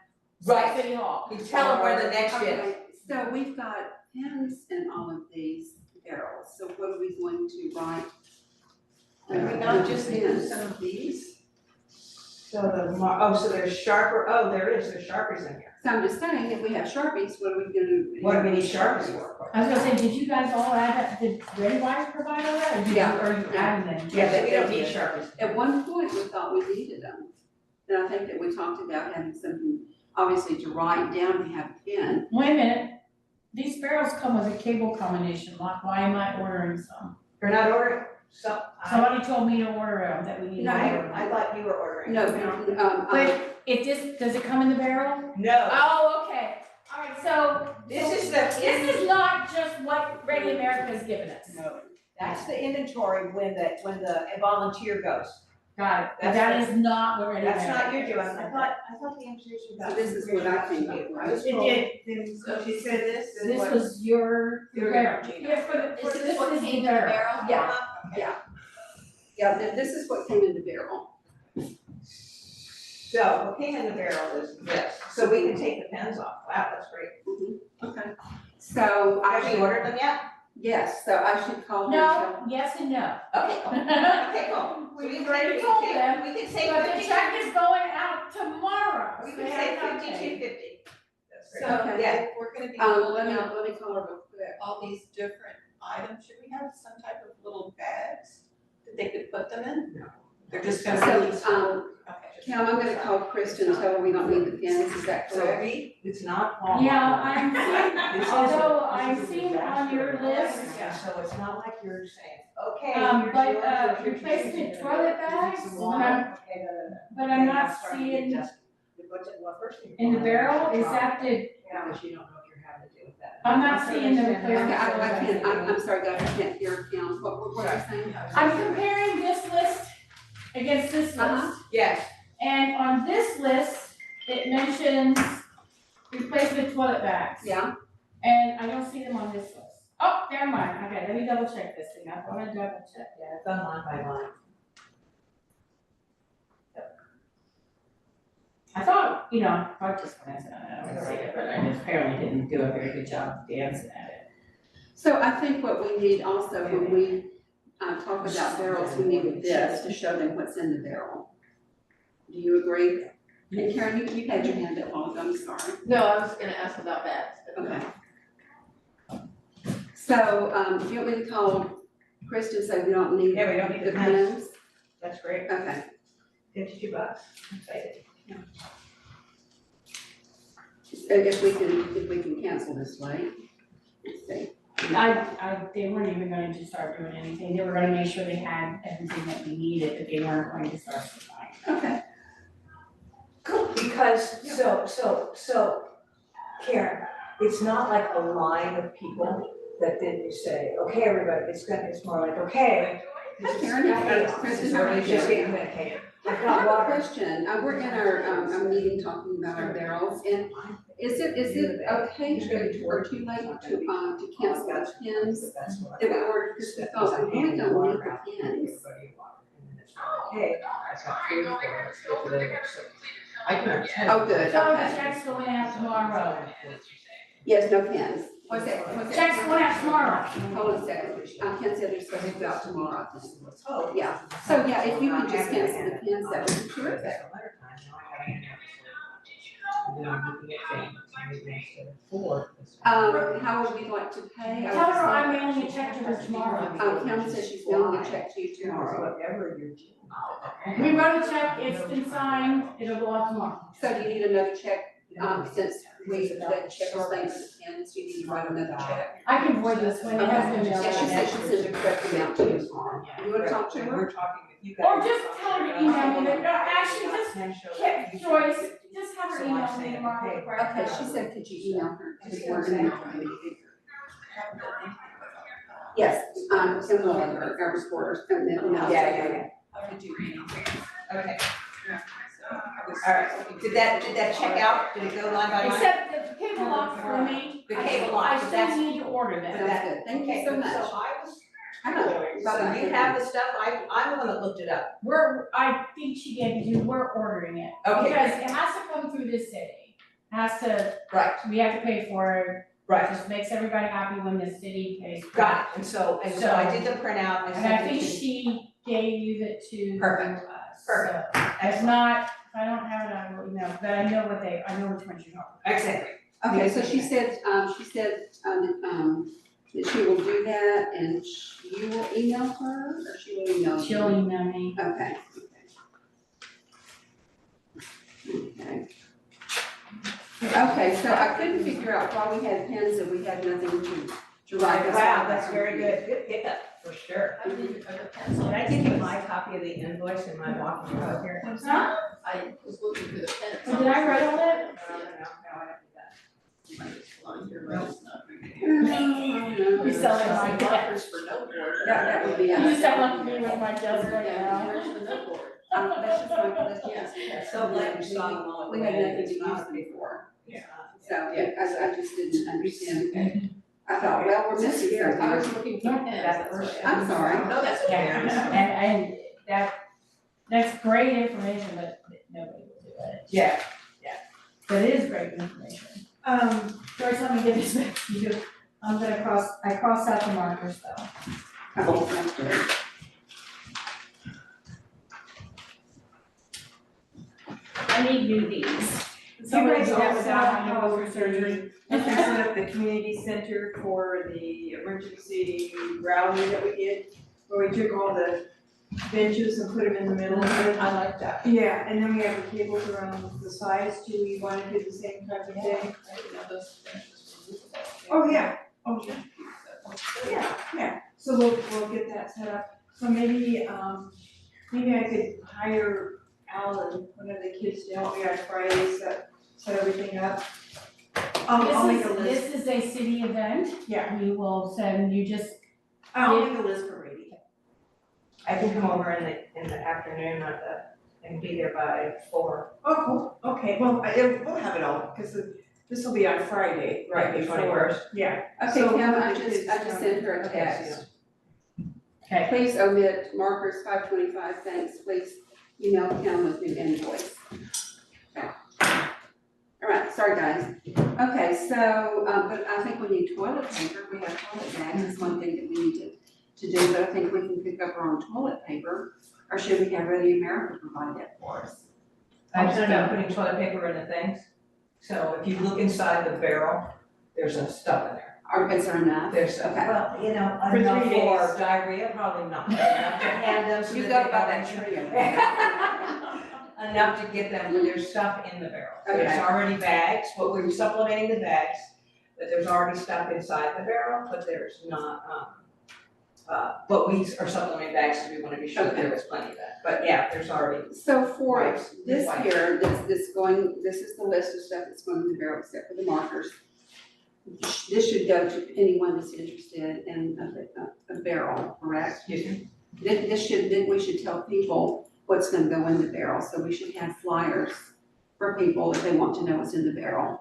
Right. City Hall. You tell them where the next is. Okay, so we've got pins in all of these barrels, so what are we going to write? Can we not just use some of these? So so there's there's Sharpies in here. So I'm just saying, if we have Sharpies, what are we gonna? What do we need Sharpies for? I was gonna say, did you guys all add that, did Red Wire provide all that, or did you, Yeah. or you adding them? Yeah, we don't need Sharpies. At one point, we thought we needed them. And I think that we talked about having something, obviously, to write down and have a pen. Wait a minute, these barrels come with a cable combination lock, why am I ordering some? You're not ordering, Somebody told me to order them, that we need to No, order them. I thought you were ordering. No, But does it come in the barrel? No, Oh, okay, alright, so this is this is not just what Ready America has given us. No, that's the inventory when the volunteer goes. Got it, but that is not what Ready That's America not your is. doing. I thought the information So this is what I came up with. I was It told. did, So she said this is This what. was your barrel. Gina. Yeah, for This this is what is came the in the barrel. barrel? Yeah. Okay. Yeah, this is what came in the barrel. So what came in the barrel is this, so we can take the pens off. Wow, that's great. Okay. So Have you ordered them yet? yes, so I should call her. No, yes and no. Okay, cool. Okay, cool. So We can already take- told we them, can- We can say But the 50. check is going out tomorrow. We so can they say have to pay. 5250. That's great. So Okay. if we're gonna be Let pulling me out call her real quick. all these different items, should we have some type of little bags that they could put them in? No. They're just gonna be. So, Okay. Kim, I'm gonna call Kristen and tell her we don't need the pens, is that So correct? it's not Walmart. Yeah, This is although a- I've this is a seen on your disaster. list, Yeah, so it's not like you're saying, okay, but, here's yours, replacement toilet bags, but I'm not seeing in the barrel, is that the, Because you don't know if you're having to deal with that. I'm not seeing the Okay, replacement I toilet can't, bags. I'm sorry, guys, I can't hear Kim, what are you saying? I'm comparing this list against this Uh-huh. list. Yes, And on this list, it mentions replacement toilet bags. Yeah, And I don't see them on this list. Oh, never mind, okay, let me double check this thing, I wanna double check. yeah, it's done line by line. I thought, I just glanced at it, I don't see it, but I just apparently didn't do a very good job dancing at it. so I think what we need also, when we, talk about barrels, we need this to show them what's in the barrel. Do you agree? And Karen, you had your hand up, I'm sorry. No, I was gonna ask about bags, but no. Okay. So, do you want me to call Kristen, so we don't need Yeah, we don't need the the pens. pens? That's great, Okay. $52, I'm excited. If we can cancel this late, let's see. They weren't even going to start doing anything, they were gonna make sure they had everything that we needed, but they weren't going to start supplying. Okay. Cool, because, so, Karen, it's not like a line of people that then you say, okay, everybody, it's more like, okay. Hi, Karen. Hey, Kristen, this how are you is just doing? getting communicated. I've I got have a water. question, we're in our meeting talking about our barrels, and is it okay or too late to cancel the pins that we ordered, because we thought we really don't need the pins. Hey, I've got food for us, get to them, so I can attend. Oh, good, So the okay. check's going out tomorrow. Yes, no pins. What's that? Check's going out tomorrow. Hold on a second, Ken said they're supposed to go out tomorrow. Oh, Yeah, so yeah, if you could just cancel the pins, that would be terrific. How would we like to pay? Tell her I'm mailing a check to her tomorrow. Kim says she's mailing a check to you tomorrow. Whatever you're doing. We wrote a check, it's been signed, it'll go out tomorrow. So do you need another check since we, the check was thanked for the pens, you need to write another check. I can void this one, it has been mailed And she out. said she'll send the correct amount to you tomorrow. You wanna talk to her? We're talking with you guys. Or just tell her to email me, no, actually, just, Joyce, just have her So I'm email me saying, tomorrow. okay, with correct Okay, she amount. said, could you email her? Just We're one second. Yes, and we'll have our reporters, and then, Yeah. Could you read? Okay, all right, did that check out, did it go line by line? Except the cable lock for me, The cable lock, I but still that's- need to order But them. that's good, thank you so much. So I was, I know. so you have the stuff, I'm the one that looked it up. I think she gave you, we're ordering it. Okay, Because it has to come through this city, has to, Right, we have to pay for it, right, just makes everybody happy when the city pays for it. got it, and so I did the printout, I And I sent it think to. she gave it to Perfect. us, Perfect. so. If not, if I don't have it, I will email, but I know I know which ones you're talking about. Exactly. Okay, so she said, that she will do that, and you will email her, or she will email you? She'll email me. Okay. Okay. Okay, so I couldn't figure out why we had pens and we had nothing to write. Wow, that's very good pickup, for sure. I didn't have a Can pencil. I give you my copy of the invoice in my walking road here? Huh? I was looking for the pens. Oh, did I write on it? No, I don't do that. You might just belong here, but it's not. You sound like my dad. Markers for no board. That would be. You sound like me with my desk right now. Where's the no board? That's just my, that's Yes. So glad you saw them all. We had nothing to use them for, Yeah. so I just didn't understand. I thought, well, we're missing something. I was looking for pens. That's the first. I'm sorry. No, that's okay. And that's great information, but nobody will do it. Yeah. But it is great information. Joyce, let me give this back to you. I crossed out the markers though. Okay, sounds good. I need new these. You Somebody guys did all that saw without having to how go through surgery. we set up the community center for the emergency rally that we did, where we took all the benches and put them in the middle of it. I like that. Yeah, and then we have the tables around the sides too, we wanna do the same type of thing. I didn't know those benches were movable. Oh, yeah, yeah, so we'll get that set up, so maybe I could hire Alan, one of the kids to help me on Friday, set everything up. I'll make a list, This is a city event. yeah, We will send you just, I'll make a list for Brady. I can come over in the afternoon and be there by 4. Oh, cool, okay, well, we'll have it all, cause this will be on Friday, right The before. 21st. Yeah. Okay, So Kim, we'll I get just this sent her a Okay, text. okay, Please omit markers 525, thanks, please email Kim with new invoice. Okay. All right, sorry guys. Okay, so, but I think we need toilet paper, we have toilet bags, that's one thing that we need to do, but I think we can pick up our own toilet paper, or should we have Ready America provide that for us? I just know putting toilet paper in the things, so if you look inside the barrel, there's some stuff in there. Or is there enough? There's, Okay. well, you know, For enough 3 days. for diarrhea, probably not, enough to hand them so You that go they by don't- that tree over there. Enough to get them, but there's stuff in the barrel. There's Okay. already bags, but we're supplementing the bags, but there's already stuff inside the barrel, but there's not, but we are supplementing bags, so we wanna be sure that there is plenty of that, but yeah, there's already. So for Wipes. this Wipes. here, this is the list of stuff that's going in the barrel except for the markers. This should go to anyone that's interested in a barrel, correct? Excuse me? Then we should tell people what's gonna go in the barrel, so we should have flyers for people if they want to know what's in the barrel.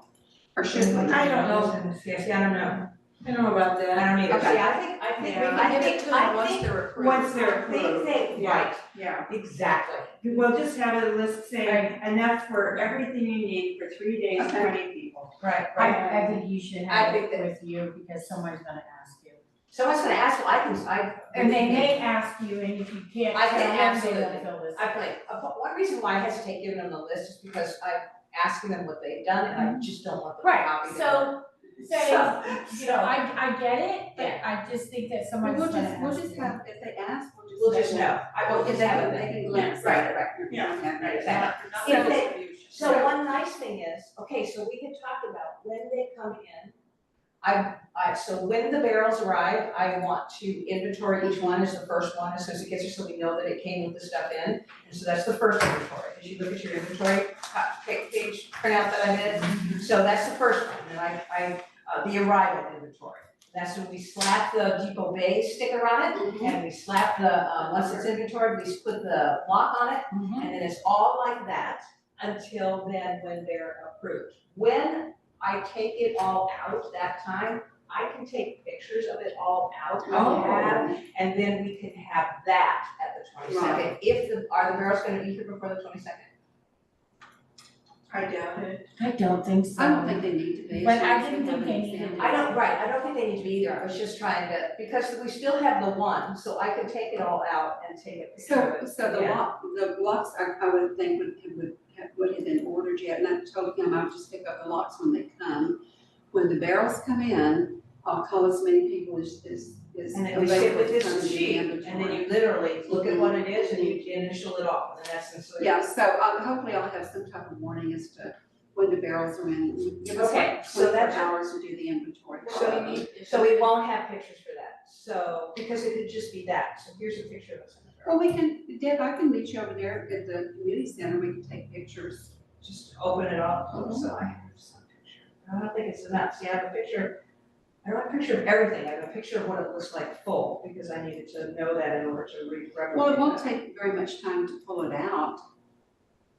Or should we? I don't know. Yes, yeah, I don't know. I don't know about I that. don't either. Okay. See, I think We Yeah. can give it to them once they're approved. Once they're I think approved, they, yeah. right, Yeah, exactly. we'll just have a list saying enough for everything you need for 3 days, Okay. 20 people. Right, I think you should I have think it that- with you because someone's gonna ask you. Someone's gonna ask, well, And they may ask you, and if you can't I tell can them, they absolutely. don't fill this. I play, one reason why I hesitate giving them the list is because I'm asking them what they've done and I just don't want them to Right, copy them. so, say, you know, So- I get it, but I just think that someone's We'll gonna just, ask we'll just you. have, if they ask, We'll just know, I will If just they have can, it they there. can glance Right, at it. right. Yeah. Right, Not exactly. not If the they- distribution. So one nice thing is, okay, so we had talked about when they come in. So when the barrels arrive, I want to inventory each one as the first one, as soon as it gets here, so we know that it came with the stuff in. And so that's the first inventory. As you look at your inventory page printout that I did, so that's the first one. And the arrival inventory. That's when we slap the Depoe Bay sticker on it, and we slap the, once it's inventoried, we put the lock on it, and then it's all like that until then when they're approved. When I take it all out that time, I can take pictures of it all out, and then we can have that at the 22nd. Are the barrels gonna be here before the 22nd? I doubt it. I don't think so. I don't think they need to be. But I didn't think they needed to be. I don't think they need to be either, I was just trying to, because we still have the one, so I could take it all out and take a picture of it. So the locks, I would think would have been ordered yet, and I told him I would just pick up the locks when they come. When the barrels come in, I'll call as many people as And then we sit with available to come this and do the sheet, and inventory. then you literally look at what it is and you initial it off, and that's essentially. Yeah, so hopefully I'll have some type of warning as to when the barrels are in. Give us Okay, like so 24 that's- hours to do the inventory. So we won't have pictures for that, so, because it could just be that, so here's a picture of us in the Well, barrel. we can, Deb, I can meet you over there at the community center, we can take pictures. Just open it up, so I have some picture. I don't think it's enough, see, I have a picture, I don't have a picture of everything, I have a picture of what it looks like full, because I needed to know that in order to replicate Well, it won't that. take very much time to pull it out.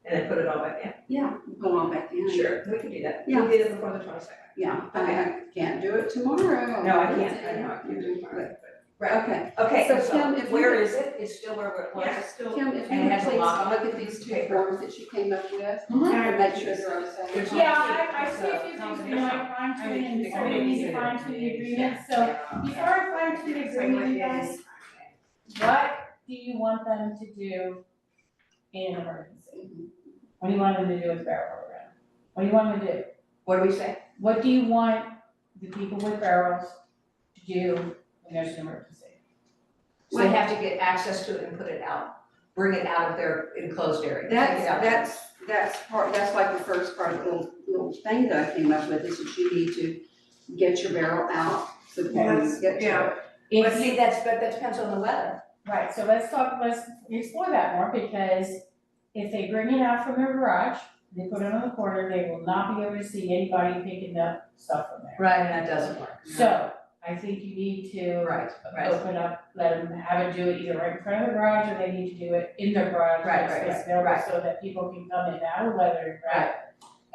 And then put it all back in. Yeah, pull it all back in. Sure, we can do that, Yeah. we'll get it before the 22nd. Yeah, I can't do it tomorrow. No, I can't, I know, I can't do it tomorrow. Right, okay. Okay, So, so Kim, if we where could- is it? It's still where it was? Yeah, still. Kim, if And you it would has a please lock on look it? at these two Paper. forms that you came up with, Mhm. and make sure they're okay. There's one. Yeah, I see a few things, you know, I fine tune and so we need to fine tune the agreement, so before I fine tune the agreement, you guys, what do you want them to do in an emergency? What do you want them to do with barrel program? What do you want them to do? What do we say? What do you want the people with barrels to do when there's an emergency? So they have to get access to it and put it out, bring it out of their enclosed area. Take it out. That's like the first part of the little thing that I came up with, is that you need to get your barrel out so that you get to Yeah. it. But If see, that depends on the weather. Right, so let's explore that more, because if they bring it out from their garage, they put it on the corner, they will not be able to see anybody picking up stuff from there. Right, and that doesn't work. So, I think you need to Right, right. open up, let them have it do it either right in front of the garage, or they need to do it in their garage. Right, next right, space available, so that people can come in and out of weather. Right.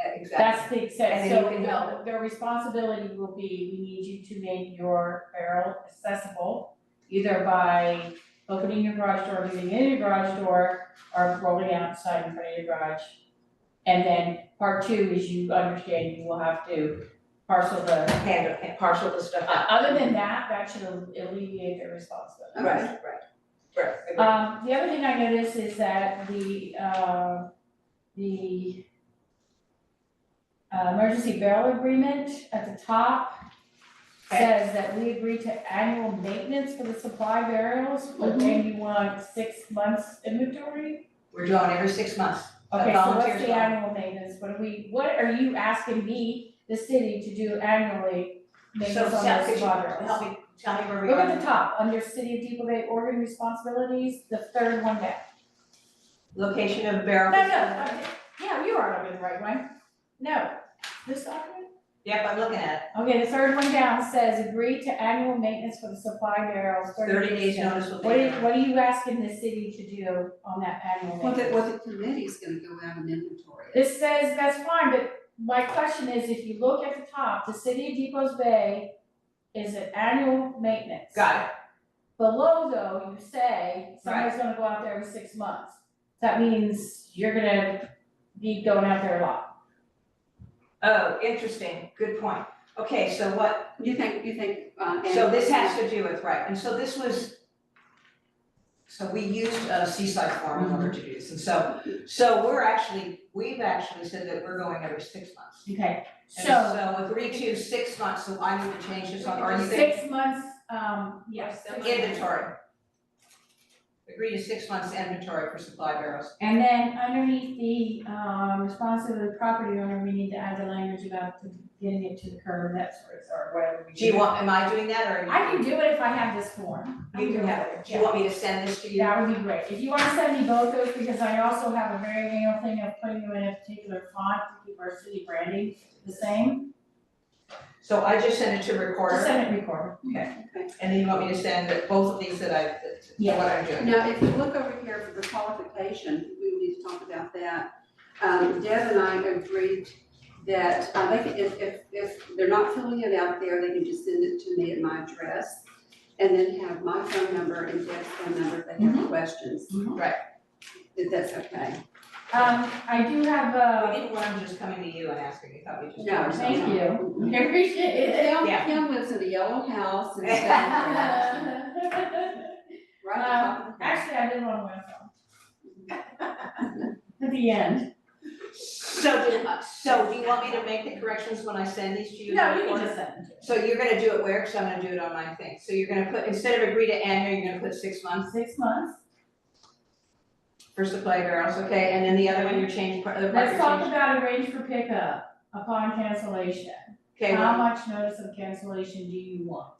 Exactly. That's the extent, And then you so can know. their responsibility will be, we need you to make your barrel accessible, either by opening your garage door, getting in your garage door, or rolling outside in front of your garage. And then part two is you understand you will have to parcel the, Partial the stuff out. other than that, that should alleviate their responsibility. Right. Agreed. The other thing I noticed is that the emergency barrel agreement at the top says that we agree to annual maintenance for the supply barrels, but then you want 6 months inventory? We're doing every 6 months. Okay, so what's Volunteers the don't. annual maintenance? What are you asking me, the city, to do annually maintenance on those supply barrels? Tell me where we Look are. at the top, under City of Depoe Bay Oregon responsibilities, the third one down. Location of barrel. Yeah, you are looking at the right one. No, this document? Yep, I'm looking at Okay, the third one down says agree to annual maintenance for the supply barrels, it. 30 days notice will What take. are you asking the city to do on that annual maintenance? Well, the committee's gonna go out and inventory it. This says, that's fine, but my question is, if you look at the top, the City of Depoe's Bay is an annual maintenance. Got it. Below though, you say somebody's gonna go out there every 6 months. That means you're gonna be going out there a lot. Oh, interesting, good point. Okay, so what, You think, so this has to do with, right, and so this was, so we used a Seaside form in order to do this, and so we've actually said that we're going every 6 months. Okay, And so so agree to 6 months, so I need to change this on, or you think 6 months, yes. inventory. agree to 6 months inventory for supply barrels. And then underneath the, responsibility of the property owner, we need to add the language about getting it to the curb, that sort of, or whatever we do. Do you want, am I doing that, or? are you- I can do it if I have this form. You can have it. Do you want me to send this to you? That would be great. If you wanna send me both those, because I also have a very anal thing of putting them in a particular font to keep our city branding the same. So I just send it to recorder, Just send it recorder. and then you want me to send both of these that Yeah. what I'm doing? Now, if you look over here for the qualification, we need to talk about that. Deb and I agreed that, they can, if they're not filling it out there, they can just send it to me at my address. And then have my phone number and Deb's phone number if they have questions. Right. If that's okay. I do have We didn't want them just coming to you and asking, we thought we just. No, thank you. I appreciate it. Kim lives in a yellow house and stuff. Right at the top of the house. Actually, I did one myself. At the end. So do you want me to make the corrections when I send these to you? No, you can just send it to me. So you're gonna do it where? Cause I'm gonna do it on my thing. So you're gonna put, instead of agree to annual, you're gonna put 6 months 6 months. for supply barrels, okay? And then the other one, you're changing, the part Let's you're talk changing. about arrange for pickup upon cancellation. Okay, How much notice of cancellation do you want?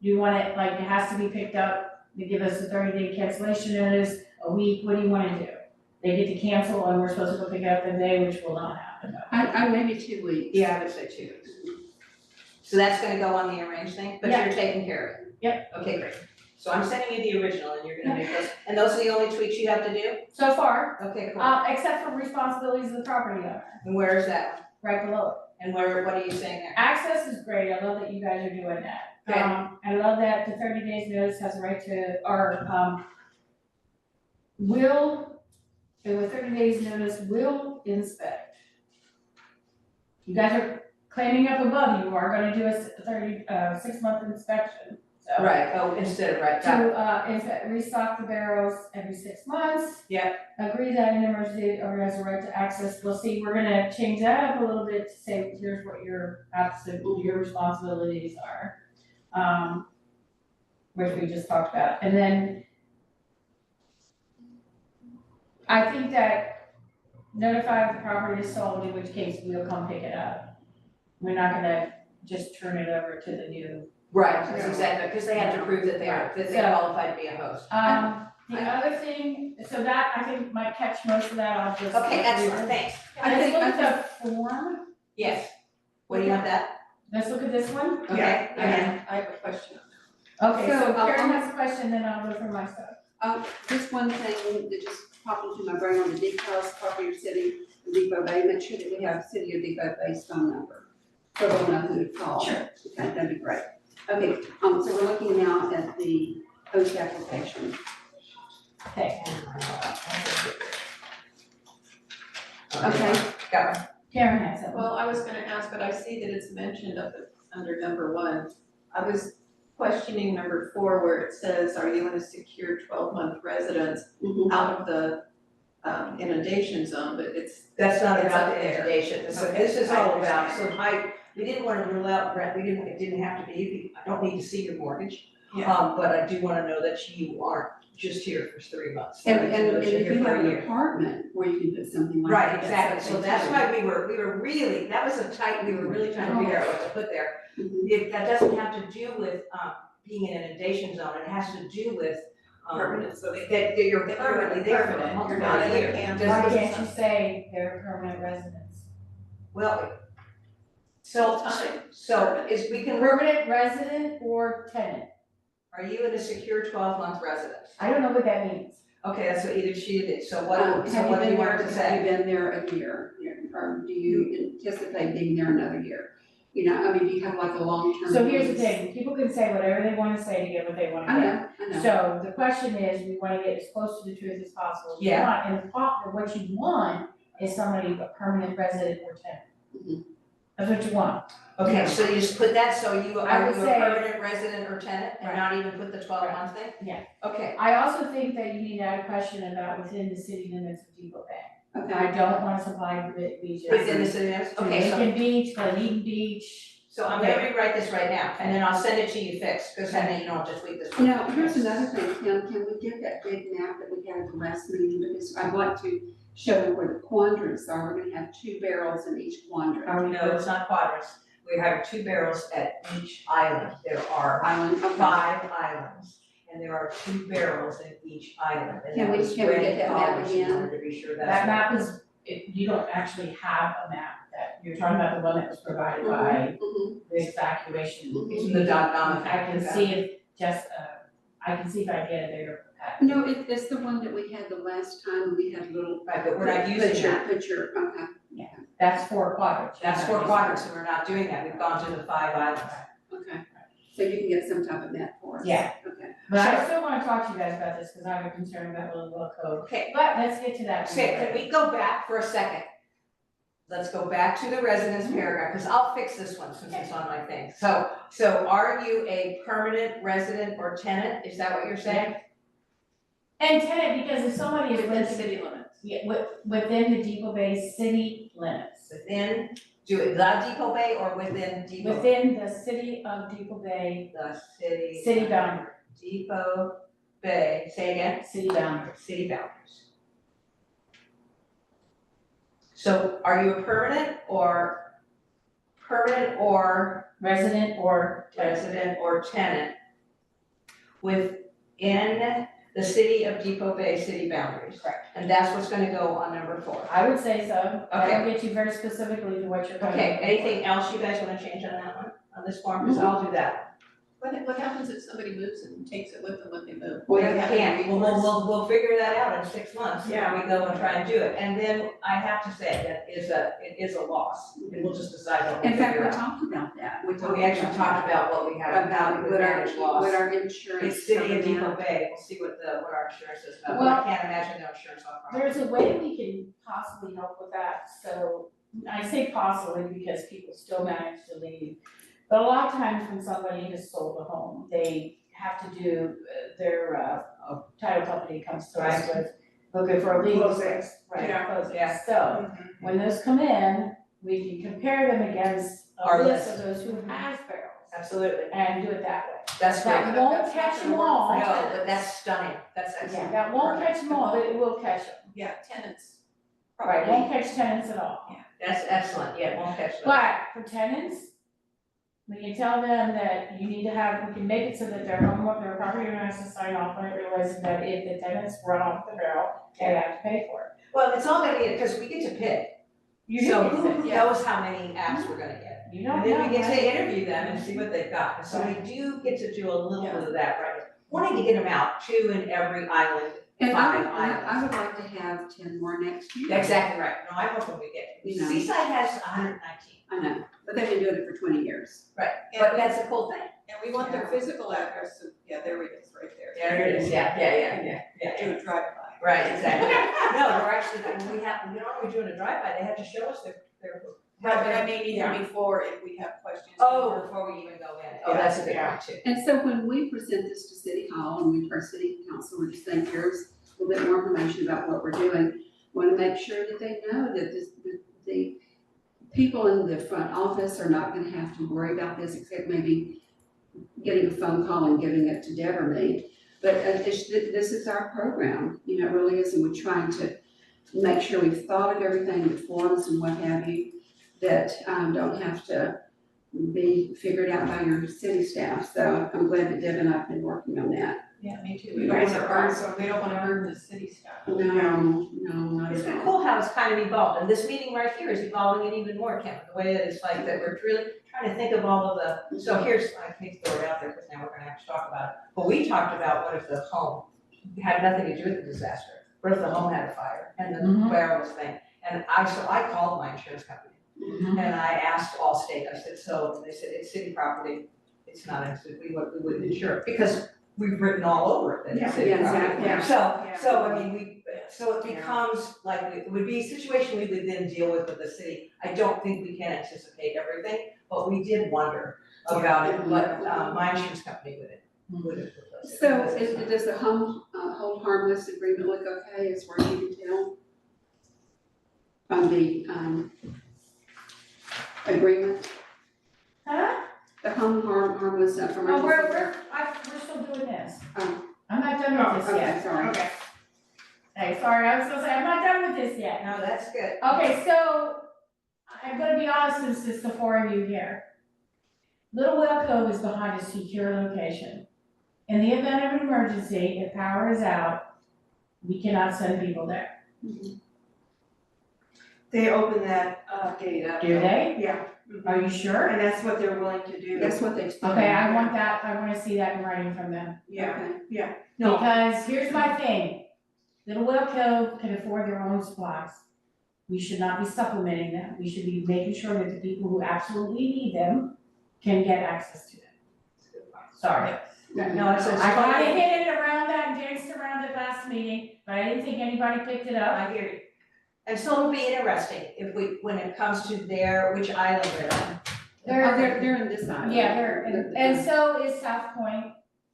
Do you want it, like, it has to be picked up, they give us a 30-day cancellation notice, a week, what do you wanna do? They get to cancel and we're supposed to go pick it up in May, which will not happen. I maybe 2 weeks. yeah, I would say 2 weeks. So that's gonna go on the arrange thing, but Yeah. you're taking care of it? Yep. Okay, great. So I'm sending you the original and you're gonna make those, and those are the only tweaks you have to do? So far, Okay, cool. except for responsibilities of the property owner, And where is that? right below it. And where, what are you saying there? Access is great, I love that you guys are doing that. Okay. I love that the 30 days notice has a right to, or, with 30 days notice, will inspect. You guys are claiming up above, you are gonna do a 6-month inspection, so. Right, oh, instead of, right, got it. Restock the barrels every 6 months. Yep. Agree that an emergency owner has a right to access, we'll see, we're gonna change that up a little bit to say, here's what your your responsibilities are. Which we just talked about, and then I think that notify the property is sold, in which case we'll come pick it up. We're not gonna just turn it over to the new. Right, that's exactly, because they have to prove that they qualify to be a host. The other thing, so that I think might catch most of that, I'll just. Okay, excellent, thanks. Let's look at the form, Yes. What do you want that? let's look at this one. Okay, okay. I have a question. Okay, so So, Karen has a question, then I'll go through my stuff. Just one thing that just popped into my brain on the details, property or city of Depoe Bay, make sure that we have City of Depoe Bay's phone number. So they'll know who to call. Sure. Okay, that'd be great. Okay, so we're looking now at the post application. Okay, Okay. Got it. Karen has it. Well, I was gonna ask, but I see that it's mentioned up at, under number 1. I was questioning number 4 where it says, are you in a secure 12-month residence out of the inundation zone, but it's, That's not It's about up the there. inundation, so Okay, this is I all about, understand. we didn't wanna rule out, it didn't have to be, I don't need to see your mortgage. Yeah. But I do wanna know that you aren't just here for 3 months. And, I like to and know that if you're you here for have a an year. apartment where you can put something like Right, that. exactly, so that's okay why we were really, that was a tight, we were really trying to figure out what to put there. too. That doesn't have to do with, being in an inundation zone, it has to do with, permanent, so that you're permanently there for a permanent, month, you're not not a in year. a camp. Does Why it- can't you say they're permanent residents? Well, so, Full-time. so is, we can work, Permanent resident or tenant? are you in a secure 12-month residence? I don't know what that means. Okay, that's what either she did, so Have what do you been want there, to have you say? been there a year, or do you anticipate being there another year? You know, I mean, do you have like a long-term? So here's the lease? thing, people can say whatever they wanna say to get what they wanna I get. know, I know. So the question is, we wanna get as close to the truth as possible. You Yeah. want- And what you want is somebody, a permanent resident or tenant. Mhm. That's what you want. Okay, so you just put that, so you I are would you a say- permanent resident or tenant, and Right. not even put the 12-month thing? Yeah. Okay, I also think that you need to add a question about within the city limits of Depot Bay. Okay, I don't wanna supply beaches. within the city limits, okay, so, Lincoln Beach, Glen Eden Beach, So I'm gonna rewrite this right now, and then I'll send it to you fixed, because then you don't have to tweak this one. Now, here's another thing, Kim, can we get that big map that we had at the last meeting, because I'd like to show them where the quadrants are, we're gonna have 2 barrels in each quadrant. No, it's not quadrants. We have 2 barrels at each island. There are Island, okay. 5 islands, and there are 2 barrels in each island. And Can we was get red that map colors in again? order to be sure that's. That map is, you don't actually have a map, that, you're talking about the one that was provided by Mhm. the evacuation. Mhm. The dot-com I effect. can see if, just, I can see if I get a bigger pack. No, it's the one that we had the last time, we had little. Right, but we're not using that. Put your, okay, That's 4 quadrants. That's 4 quadrants, and we're not doing that. We've gone to the 5 islands. okay. So you can get some type of map for us? Yeah. Okay. But I still wanna talk to you guys about this, cause I'm concerned about the little code. Okay, But let's get to that. okay, can we go back for a second? Let's go back to the residence paragraph, because I'll fix this one since it's on my thing. So are you a permanent resident or tenant? Is that what you're saying? And tenant, because if somebody is Within renting, city limits. yeah, within the Depot Bay city limits. Within, do it the Depot Bay or within Depot? Within the city of Depot Bay, The city. city boundary, Depot Bay, say again? city boundary. City boundaries. So are you a permanent or Resident or tenant. resident or tenant within the city of Depot Bay city boundaries? Correct. And that's what's gonna go on number 4. I would say so. Okay. That'll get you very specifically to what you're going. Okay, anything else you guys wanna change on that one, on this form, because I'll do that. What happens if somebody moves and takes it with them when they move? We Do they have can't, any we'll recourse? figure that out in 6 months, Yeah. we go and try and do it. And then I have to say, that it is a loss, and we'll just decide what we In fact, figure we out. talked about that, So we actually talked about what we have, about with what our, managed loss. what our insurance. It's city of covered Depot now. Bay, we'll see what our insurance is about, but I can't imagine no insurance on property. There's a way we can possibly help with that, so I say possibly because people still manage to leave. But a lot of times when somebody has sold a home, they have to do, their title company comes to us with, looking for a legal. Closings. Right, Yeah. closings. Yeah. So, when those come in, we can compare them against a Our list list. of those who has barrels, Absolutely, and do it that way. that's great. That won't That's not catch them gonna work all. for No, but that's stunning, that's Yeah, excellent. that won't catch them all, but it will catch them. Yeah, tenants. Right, Probably. won't catch tenants at all. That's excellent, yeah, it won't catch them. But for tenants, we can tell them that you need to have, we can make it so that their property owner has to sign off on it, realizing that if the tenants run off the barrel, they have to pay for it. Well, it's all gonna be, because we get to pick, You so do, who yeah. knows how many apps we're gonna get? You don't And know. then we get right? to interview them and see what they've got, and so we do get to do a little bit of that, right? Wanting to get them out, 2 in every island. And 5 I would like to have 10 more next year. Exactly right, no, I'm hoping we get, You know. Seaside has 119, I know, but they've been doing it for 20 years. but that's a cool thing. And we want their physical address, so, yeah, there it is, right there. There it is, yeah. Do a drive-by. Right, exactly. No, we're actually, we don't only doing a drive-by, they have to show us their. Right, but I mean, Yeah. even before, if we have questions. Oh, before we even go in, oh, that's a good point too. And so when we present this to City Hall and our City Council, we're just saying, here's a little bit more information about what we're doing. Want to make sure that they know that the people in the front office are not gonna have to worry about this, except maybe getting a phone call and giving it to Deb or me. But this is our program, you know, it really is, and we're trying to make sure we've thought of everything, the forms and what have you, that don't have to be figured out by your city staff. So I'm glad that Deb and I have been working on that. Yeah, me too. You We don't guys wanna are burden, awesome. we don't wanna burden the city staff. No, not It's at been all. cool how it's kind of evolved, and this meeting right here is evolving it even more, Kim, the way that it's like that we're really trying to think of all of the, so here's, I hate to throw it out there, because now we're gonna have to talk about it. But we talked about what if the home had nothing to do with the disaster, what if the home had a fire and the Mhm. barrels thing? And I called my insurance company, Mhm. and I asked Allstate, I said, so, they said, it's city property, it's not, we wouldn't insure it, because we've written all over it that it's city Yeah, property. exactly. Yeah. So, I mean, so it becomes like, it would be a situation we would then deal with the city. I don't think we can anticipate everything, but we did wonder about it, but, my insurance company would have proposed it. So does the hold harmless agreement look okay as far as you can tell? From the agreement? Huh? The home harmless from. No, we're still doing this. Oh. I'm not done with this yet. Okay, sorry. Okay. Hey, sorry, I was gonna say, I'm not done with this yet. No, that's good. Okay, so I'm gonna be honest since it's the four of you here. Little Well Cove is behind a secure location. In the event of an emergency, if power is out, we cannot send people there. They open that gate up. Do they? Yeah. Are you sure? And that's what they're willing to do. That's what they. Okay, I want that, I wanna see that in writing from them. Yeah, Okay. no, Because here's my thing, Little Well Cove can afford their own supplies. We should not be supplementing them, we should be making sure that the people who absolutely need them can get access to them. Sorry. No, it's a. I kinda hit it around that, danced around it last meeting, but I didn't think anybody picked it up. I hear you. And so it'll be interesting if when it comes to which island they're on. They're in this island. Yeah, and so is South Point.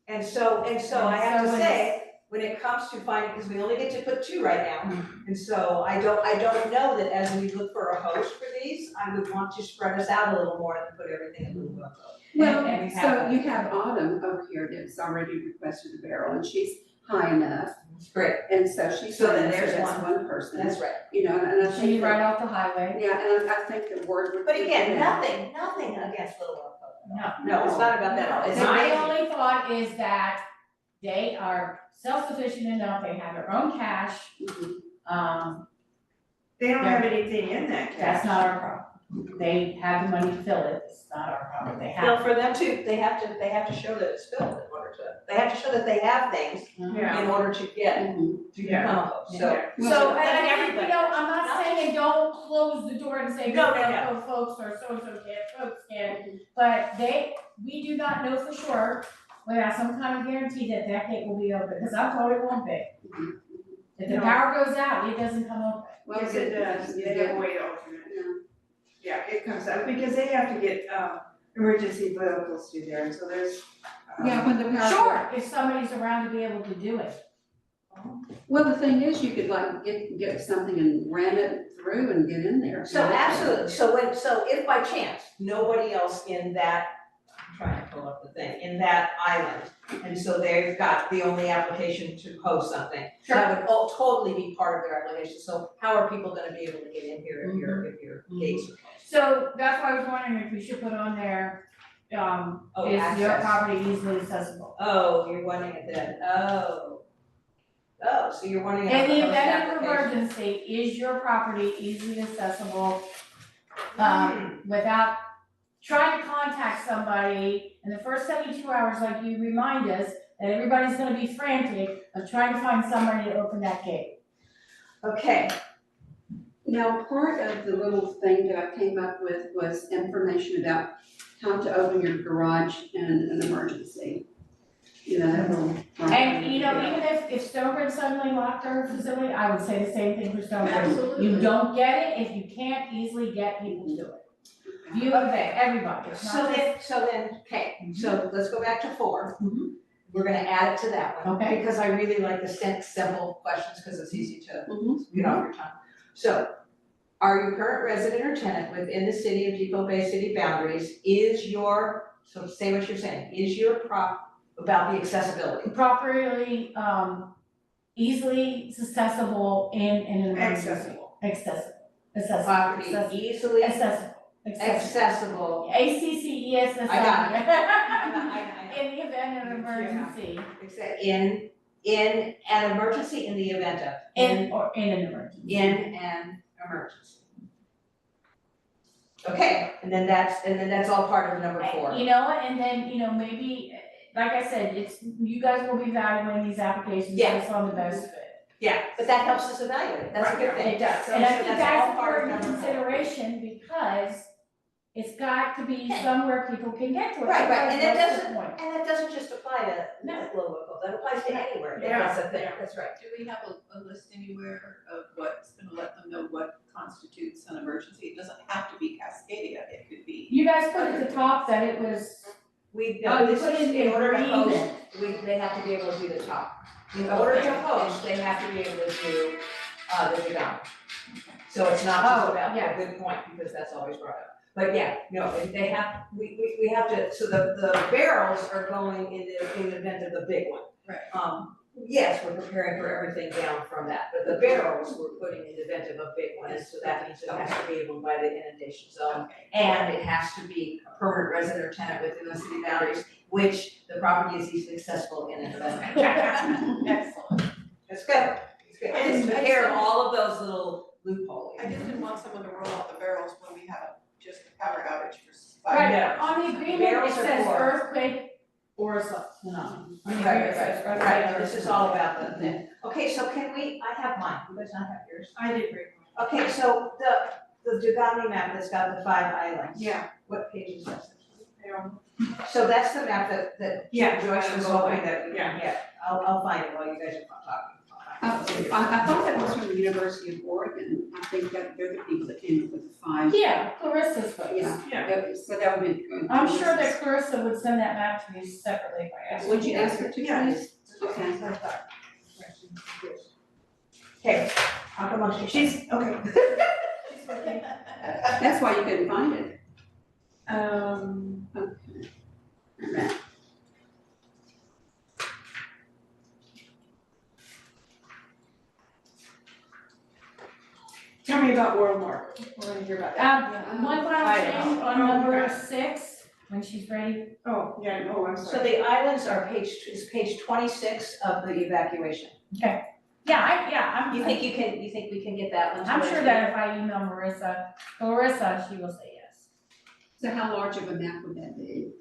And so I have And to so say, when it comes to finding, because we only get to put 2 right now. And so I don't know that as we look for a host for these, I would want to spread us out a little more than put everything in Little Well Cove. Well, And we so have- you have Autumn over here that's already requested a barrel, and she's high enough, Great, and so she's. So then fine, there's that's one person. that's right. You know, and I think. She's that- right off the highway. Yeah, and I think the word would. But be again, that. nothing against Little Well Cove. No. No, it's not about that at all. It's My not. only thought is that they are self-sufficient enough, they have their own cash, Mhm. they don't have anything in that cash. that's not our problem. They have the money to fill it, it's not our problem, they Well, have. for them to, they have to show that it's filled in order to, they have to show that they have things Yeah. in order to get, Mhm. to become a host, so. So, and I I think think, you know, I'm not saying don't close the door and say, No, no, no, no, folks, or so-and-so can't, folks can't. But we do not know for sure, without some kind of guarantee that gate will be open, because I'm told it won't be. If the No. power goes out, it doesn't come open. Well, Yes, it does, they have a way to open it. Yeah, it comes up, because they have to get, emergency vehicles through there, so there's. Yeah, when the power. Sure, if somebody's around to be able to do it. Well, the thing is, you could like get something and ram it through and get in there. So absolutely, so if by chance, nobody else in that, I'm trying to pull up the thing, in that island, and so they've got the only application to host something, that would all totally be part of their application, so how are people gonna be able to get in here if your gates are closed? So that's why I was wondering if we should put on there, Oh, is your access. property easily accessible? Oh, you're wanting it then, oh, so you're wanting it on In the the host event of application. emergency, is your property easily accessible, Hmm. without trying to contact somebody in the first 72 hours, like you remind us, that everybody's gonna be frantic of trying to find somebody to open that gate? Okay, Now, part of the little thing that I came up with was information about how to open your garage in an emergency. You know, that little. And, you know, even if Stonebridge suddenly locked their facility, I would say the same thing for Stonebridge. Absolutely. You don't get it if you can't easily get people to it. You and they, everybody, it's not just. so then, okay, so let's go back to 4. Mhm. We're gonna add it to that one. Okay. Because I really like the simple questions, because it's easy to Mhm. get off your tongue. So, are you current resident or tenant within the city of Depot Bay city boundaries? So say what you're saying, is your about the accessibility? Properly, easily accessible in an emergency. Accessible. Property easily Accessible. accessible. ACCESSI. I got it. In the event of an emergency, In an emergency, in the event of. in an emergency. In an emergency. Okay, and then that's all part of number 4. You know, and then, you know, maybe, like I said, you guys will be evaluating these applications Yeah. based on the best fit. Yeah, but that helps us evaluate it, that's a good thing. It does, So and I think that's that's all part of important number 4. consideration because it's got to be somewhere people can get to it. Right, right, and it Otherwise, what's the doesn't, point? and that doesn't just apply to local, that applies to anywhere, that's the thing, that's right. Do we have a list anywhere of what's gonna let them know what constitutes an emergency? It doesn't have to be Cascadia, it could be. You guys put at the top that it was, We, Oh, you this put is, it in in order to green host, then. they have to be able to do the top. In order to host, they have to be able to do, the down. So it's not just Oh, about, yeah. a good point, because that's always brought up. But yeah, no, they have, we have to, so the barrels are going in the event of the big one. Right. Yes, we're preparing for everything down from that, but the barrels we're putting in the event of a big one, and so that means it has to be able by the inundation zone. And it has to be a permanent resident or tenant within the city boundaries, which the property is easily accessible in an event. Excellent. It's good, it's good, And it's I take care of just- all of those little loopholes. I just didn't want someone to roll out the barrels when we have just a power outage for Right, 5 minutes. on the agreement, Barrels it are says for- earthquake or a tsunami. On the agreement, Right, it says right, earthquake or this is tsunami. all about the thing. Okay, so can we, I have mine, you guys not have yours? I did bring one. Okay, so the Dugami map that's got the 5 islands. Yeah. What page is that? I don't- So that's the map that Yeah, Joyce was I will hoping find that we yeah. can get. I'll find it while you guys are talking. I thought that was from the University of Oregon. I think that they're the people that came up with the 5. Yeah, Clarissa's folks. Yeah. So that would be good. I'm sure that Clarissa would send that back to me separately if I asked her. Would you ask her to, Yeah. please? Okay. Okay, I'll come on. She's, okay. She's working. That's why you couldn't find it. Alright. Tell me about World Market. I want to hear about that. One final change on number 6, when she's ready. Oh, yeah, no, I'm So sorry. the islands are is page 26 of the evacuation. I'm, You think we can get that one? I'm sure that if I email Clarissa, she will say yes. So how large of a map would that be?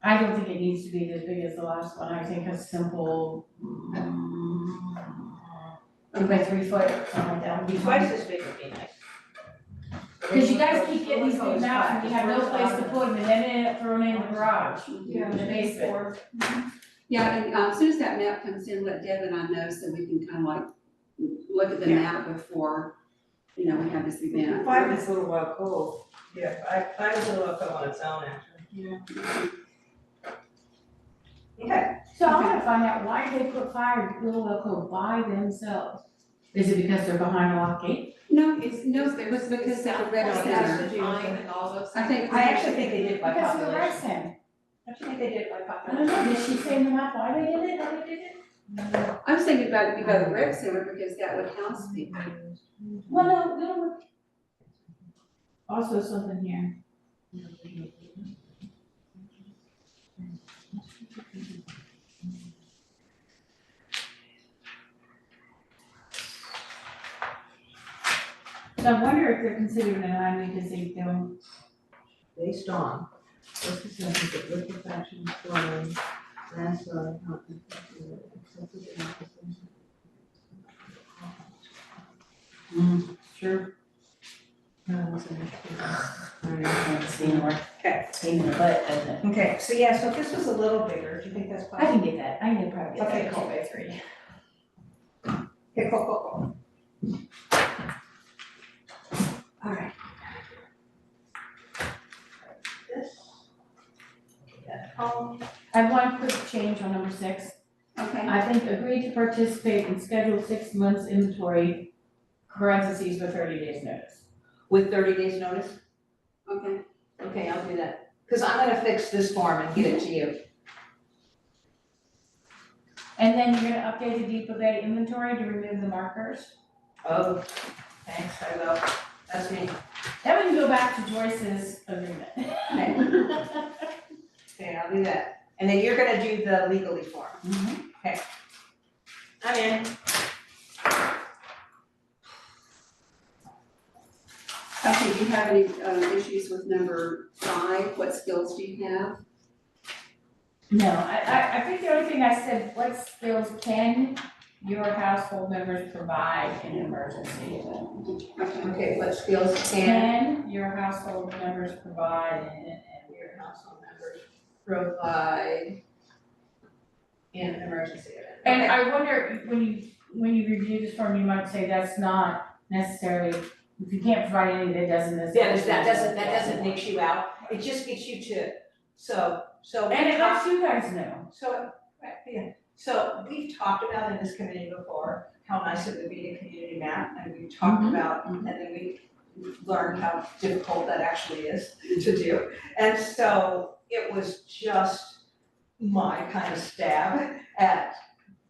I don't think it needs to be as big as the last one, I think a simple, 2 by 3 foot, something like that would be fine. Twice as big would be nice. Because you guys keep getting these big maps and you have no place to put them, and then they end up thrown in the garage, Yeah. in the basement. Yeah, and as soon as that map comes in, let Deb and I know so we can kind of like look at the Yeah. map before, we have this event. 5 is a little while cold. Yeah, I was a little up on its own actually. Yeah. Okay. So I wanna find out why they put fire Little Loco by themselves. Is it because they're behind a lock gate? No, it was because of the rec center. Time and all those I things. think. I actually think they did by Because of the rec population. center. Don't you think they did by I don't population? know, did she say in the map why they did it, how they did it? I was thinking about it by the rec center because that would house people. Well, no, Little. Also something here. So I wonder if they're considered an island because they don't. Based on. This is something that liquefaction, storming, landslide, not accepted in Sure. Okay. Pain in the butt, doesn't it? Okay, so yeah, so if this was a little bigger, do you think that's I possible? can get that, I can probably get Okay, that cool. 2 by 3. Okay, cool. All right. This. That home. I have one quick change on number 6. Okay. I think agree to participate in scheduled 6 months inventory, parentheses with 30 days notice. With 30 days notice? Okay. Okay, I'll do that. Because I'm gonna fix this form and get it to you. And then you're gonna update the Depoe Bay inventory to remove the markers. Oh, thanks, I will. That's me. Then we can go back to Joyce's agreement. Okay, I'll do that. And then you're gonna do the legally form. Mhm. I'm in. Okay, do you have any issues with number 5? What skills do you have? No, I think the only thing I said, what skills can your household members provide in an emergency? Okay. Okay, what skills Can your household members provide in your household members provide in an emergency event? And Okay. I wonder, when you review this form, you might say that's not necessarily, if you can't provide any, that doesn't necessarily. Yeah, that doesn't mix you out. It just gets you to, so. And it lets you guys know. So, right, yeah, so we've talked about in this committee before, how nice it would be to community map, and we've talked Mhm, about, and then learned how difficult that actually is to do. And so it was just my kind of stab at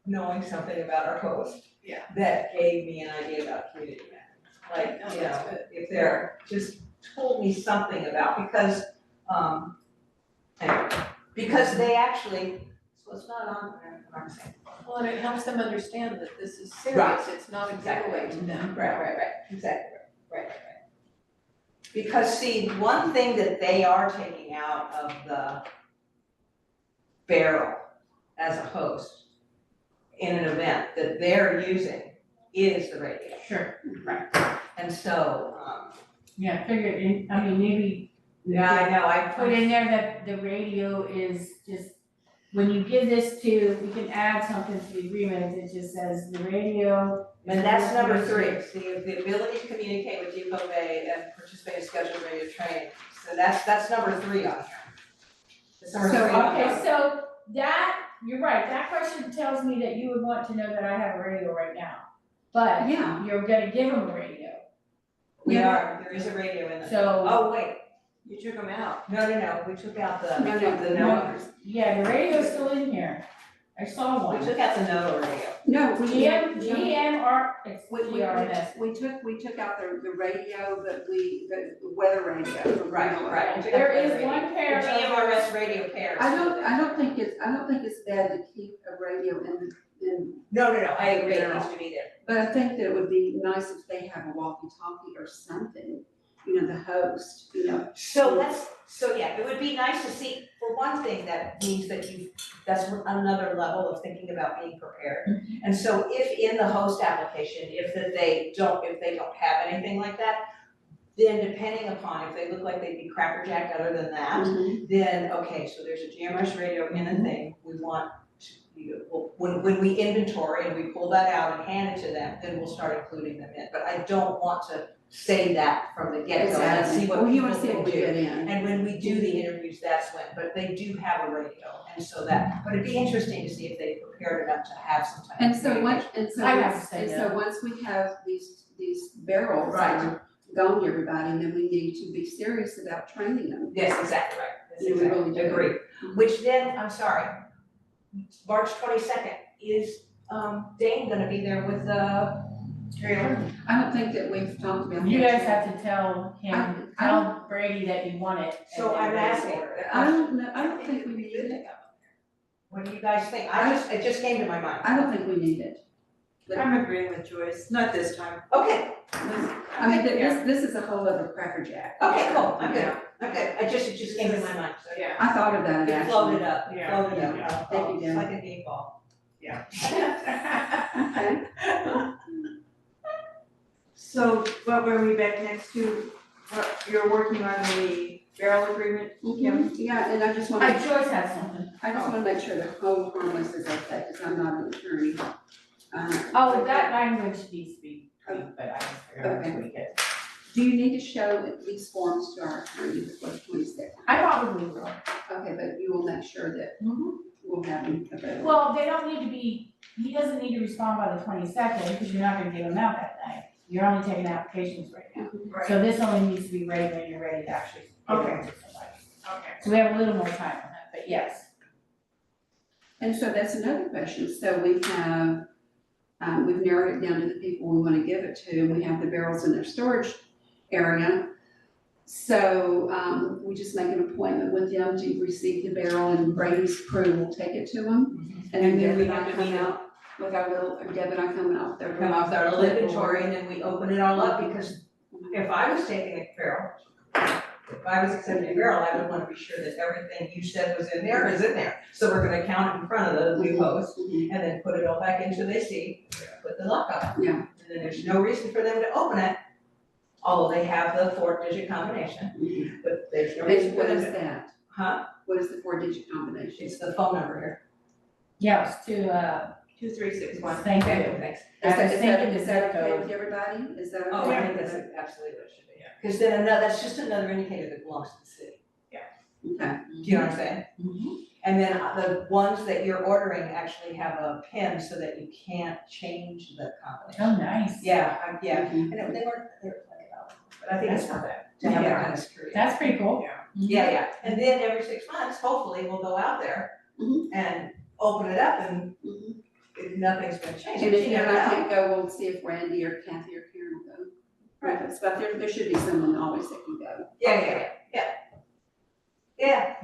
knowing something about our host. Yeah. That gave me an idea about community management. Like, you know, if they're, just told me something about, because, anyway, because they actually, so it's not on there, what I'm saying. Well, and it helps them understand that this is Right. serious, it's not a Exactly. giveaway to them. Right, exactly, right. Because see, one thing that they are taking out of the barrel as a host in an event that they're using is the radio. Sure. And so, Yeah, figure, I mean, maybe yeah, I know, put in there that the radio is just, when you give this to, we can add something to the agreement, it just says the radio. and that's number 3, it's the ability to communicate with Depoe Bay and participate in scheduled radio training. So that's number 3 on here. That's number 3 on here. Okay, so that, you're right, that question tells me that you would want to know that I have a radio right now. But Yeah. you're gonna give them a radio, There is a radio in there. so. Oh, wait, You took them out. no, we took out the, No, the no. no, Yeah, the radio's still in here, I saw one. we took out the no radio. No, we didn't. GMR, it's We GRMS. took out the radio, but the weather radio. Right. We took out There the is radio. one pair The of. GMRS radio pairs. I don't think it's bad to keep a radio in, No, I agree, it needs to be there. but I think that it would be nice if they have a walkie-talkie or something, you know, the host, you know. So yeah, it would be nice to see, for one thing, that means that that's another level of thinking about being prepared. And so if in the host application, if they don't have anything like that, then depending upon if they look like they'd be crackerjacked other than that, then, okay, so there's a GMS radio in a thing, we want to, when we inventory and we pull that out and hand it to them, then we'll start including them in. But I don't want to say that from the get-go, and see what Well, you people wanna see what we do. get in. And when we do the interviews, that's when, but they do have a radio, and so that, but it'd be interesting to see if they prepared enough to have some type of. And so communication. I have to say once we have these barrels that are going to everybody, then we need to be serious about training them. Yes, exactly right, that's You would really exactly, do. agree. Which then, I'm sorry, March 22nd, is Dane gonna be there with the trailer? I don't think that we've talked about. You that. guys have to tell him, tell Brady that you want it. and So then I'm they asking, order it. I don't know, I don't think we need it. what do you guys think? It just came to my mind. I don't think we need it. I'm agreeing with Joyce, not this time. Okay, I mean, this is a whole other crackerjack. okay, cool, I'm good, it just came to my mind, so yeah. I thought of that It actually. floated up, Yeah. floated up. Thank you, It's Dan. like a game ball. Okay. So what were we back next to? What, you're working on the barrel agreement? Yeah, and I just want I, to, Joyce has something. I just want to make sure that whole harmless is okay, because I'm not an attorney. Oh, that language needs to be tweaked, but I can figure out how to tweak it. Do you need to show these forms to our attorney before the 22nd? I probably will. Okay, but you will make sure that we'll have them available. Well, they don't need to be, he doesn't need to respond by the 22nd, because you're not gonna give them out that night. You're only taking applications right now. So this only needs to be ready when you're ready to actually give it to somebody. Okay. So we have a little more time on that, but yes. And so that's another question. So we have, we've narrowed it down to the people we want to give it to, and we have the barrels in their storage area. So we just make an appointment with them to receive the barrel, and Brady's crew will take it to them. And then then we Deb and have I to come meet out with our little, or Deb and I come out there. Come off our little inventory and then we open it all up, because if I was taking a barrel, if I was accepting a barrel, I would wanna be sure that everything you said was in there is in there. So we're gonna count it in front of the new host and then put it all back into they see, put the lock on. Yeah. And then there's no reason for them to open it, although they have the 4-digit combination, but there's no reason And for what them is to. that? Huh? What is the 4-digit combination? It's the phone number here. Yeah, it's to, 2361. thank you. Thanks. I was thinking the Is that zip okay code. with everybody? Is that okay? Oh, I think that's absolutely what it should be. Because then that's just another indicator that belongs to the city. Okay. Do you know what I'm saying? And then the ones that you're ordering actually have a pin so that you can't change the combination. Oh, nice. Yeah, yeah, Mhm. and they weren't like about But I think it's not bad to have that kind of security. That's pretty cool. Yeah, and then every 6 months, hopefully, we'll go out there Mhm. and open it up and Mhm. if nothing's been changed. And if you you're never not, know. can't go, we'll see if Randy or Kathy or Karen will go. Right. But there should be someone always that can go. Yeah,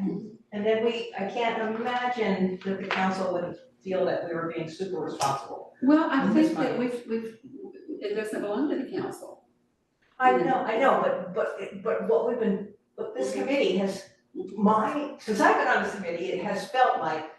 and then I can't imagine that the council would feel that we were being super responsible. Well, I With think this that money. it doesn't belong to the council. I know, but what this committee has, since I've been on this committee, it has felt like,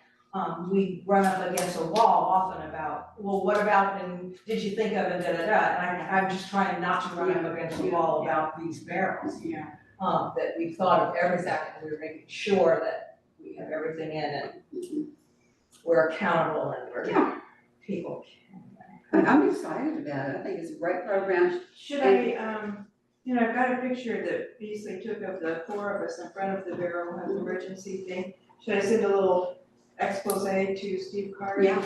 we run up against a wall often about, well, what about, and did you think of it, and I'm just trying not to run up against a wall about these barrels. Yeah. That we've thought of everything, and we're making sure that we have everything in and we're accountable and we're people. I'm excited about it. I think it's a great program. Should I, I've got a picture that Beasley took of the 4 of us in front of the barrel of the emergency thing. Should I send a little expose to Steve Carter? Yeah.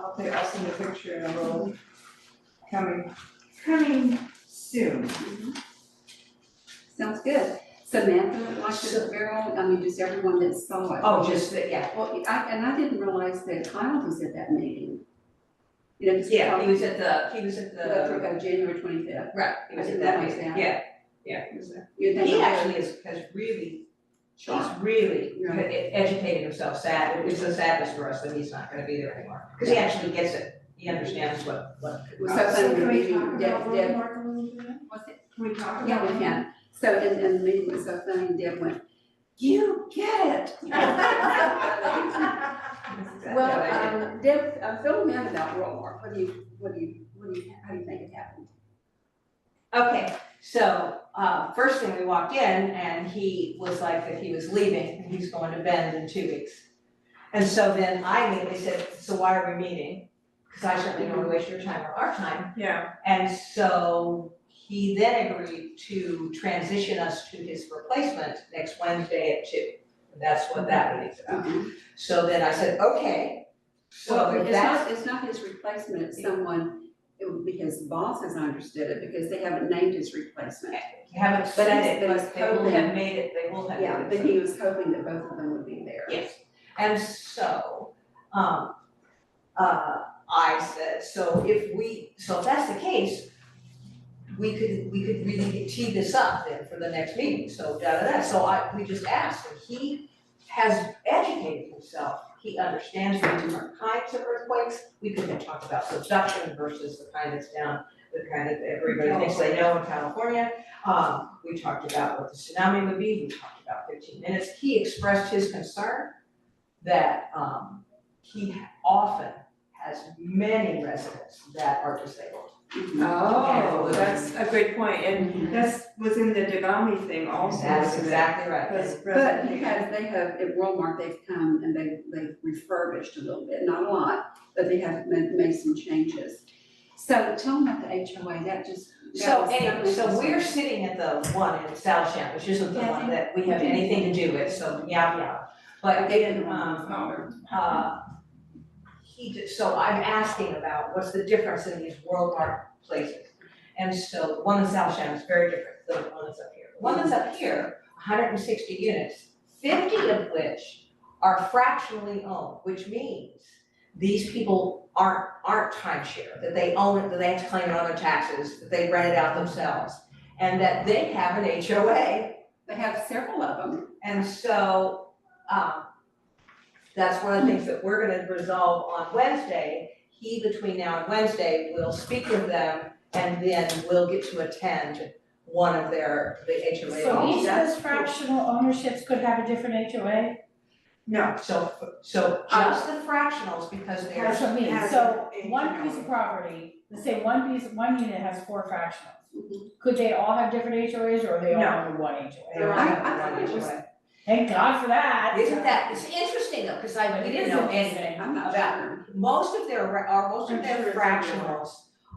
I'll send a picture and a little coming soon. Sounds good. Samantha liked the barrel, I mean, just everyone that saw it. Oh, just that, yeah. Well, I didn't realize that Kyle was at that meeting. You know, just. Yeah, he was at the, January 25th. right, he was at that meeting, yeah, he was there. You think He of- actually has really, he's really educated himself, it's a sadness for us that he's not gonna be there anymore. Cause he actually gets it, he understands what. It was so So funny, the can we meeting, talk Deb, about Deb, Roadmark a little bit? what's it? Can we talk about? Yeah, we can. So, and the meeting was so funny, and Deb went, "You get it." Well, Deb, fill me in about Rollmark. How do you think it happened? Okay, so, first thing we walked in and he was like that he was leaving and he's going to Bend in 2 weeks. And so then I immediately said, so why are we meeting? Because I certainly don't want to waste your time or our time. Yeah. And so he then agreed to transition us to his replacement next Wednesday at 2. And that's what that meeting's about. So then I said, okay. So Well, if that's, it's not his replacement, it's someone, it would be his boss, as I understood it, because they haven't named his replacement. you haven't But said it, he's but they will hoping- have made it, they will have made it. Yeah, but he was hoping that both of them would be there. Yes, and so, I said, so if that's the case, we could really tee this up then for the next meeting, so so we just asked, and he has educated himself, he understands the different kinds of earthquakes, we could then talk about subduction versus the kind that's down, the kind that everybody thinks they know in California. We talked about what the tsunami would be, we talked about 15 minutes, he expressed his concern that he often has many residents that are disabled. Oh, that's a great point, and that's was in the Devami thing also. That's wasn't it? exactly right. Because But because they have, at Walmart, they've come and they've refurbished a little bit, not a lot, but they have made some changes. So tell them about the HOA, that So was anyway, so interesting. we're sitting at the one in South Sham, which isn't the one that we have anything to do with, so yeah. But They didn't want to so I'm asking about what's the difference in these WorldMark places. And so the one in South Sham is very different than the one that's up here. The one that's up here, 160 units, 50 of which are fractionally owned, which means these people aren't timeshare, that they own it, that they have to claim it on their taxes, that they rent it out themselves, and that they have an HOA. They have several of them. And so, that's one of the things that we're gonna resolve on Wednesday. He, between now and Wednesday, will speak with them and then we'll get to attend one of the HOA. So each of meetings. those fractional ownerships could have a different HOA? No, So just the fractionals, because they're, That's what I mean, has so a one HOA. piece of property, let's say one unit has 4 fractionals. Mhm. Could they all have different HOAs or are they all No. under one HOA? they all I have thought it one was- HOA. Thank God for that. Isn't that, it's interesting though, because we didn't know anything I'm not about sure. most of their I'm sure it's fractionals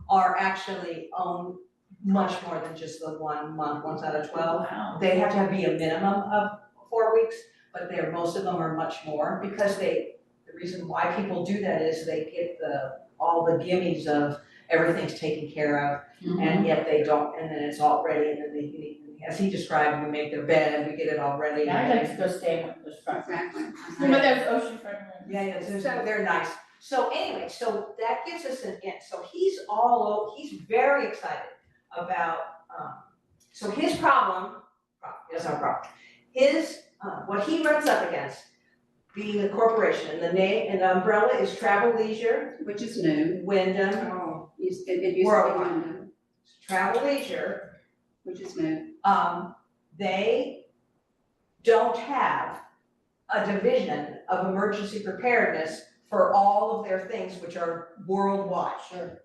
are actually owned much more than just the 1 month, once out of 12. Wow. They have to be a minimum of 4 weeks, but most of them are much more, because the reason why people do that is they get all the gimmies of everything's taken care of, and yet they don't, and then it's all ready, and then they, as he described, we make their bed, we get it all ready. Yeah, I'd like to go stay in one of those front. Exactly. But there's oceanfront rooms. Yeah, they're nice. So anyway, so that gives us an in, so he's very excited about, so his problem, that's our problem. His, what he runs up against, being a corporation, and the name, and the umbrella is Travel Leisure, Which is new. Wyndham, It used to be Worldwide. Wyndham, Travel Leisure, which is new. they don't have a division of emergency preparedness for all of their things, which are worldwide. Sure.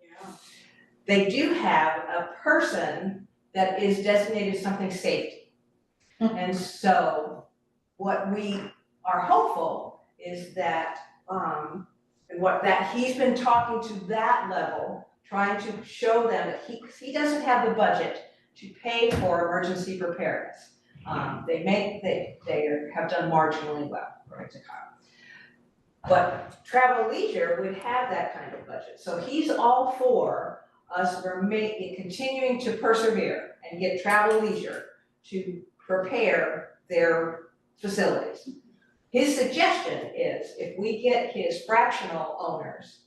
They do have a person that is designated something safety. And so what we are hopeful is that, and what that he's been talking to that level, trying to show them that he doesn't have the budget to pay for emergency preparedness. They have done marginally well, according to Kyle. But Travel Leisure would have that kind of budget, so he's all for us continuing to persevere and get Travel Leisure to prepare their facilities. His suggestion is if we get his fractional owners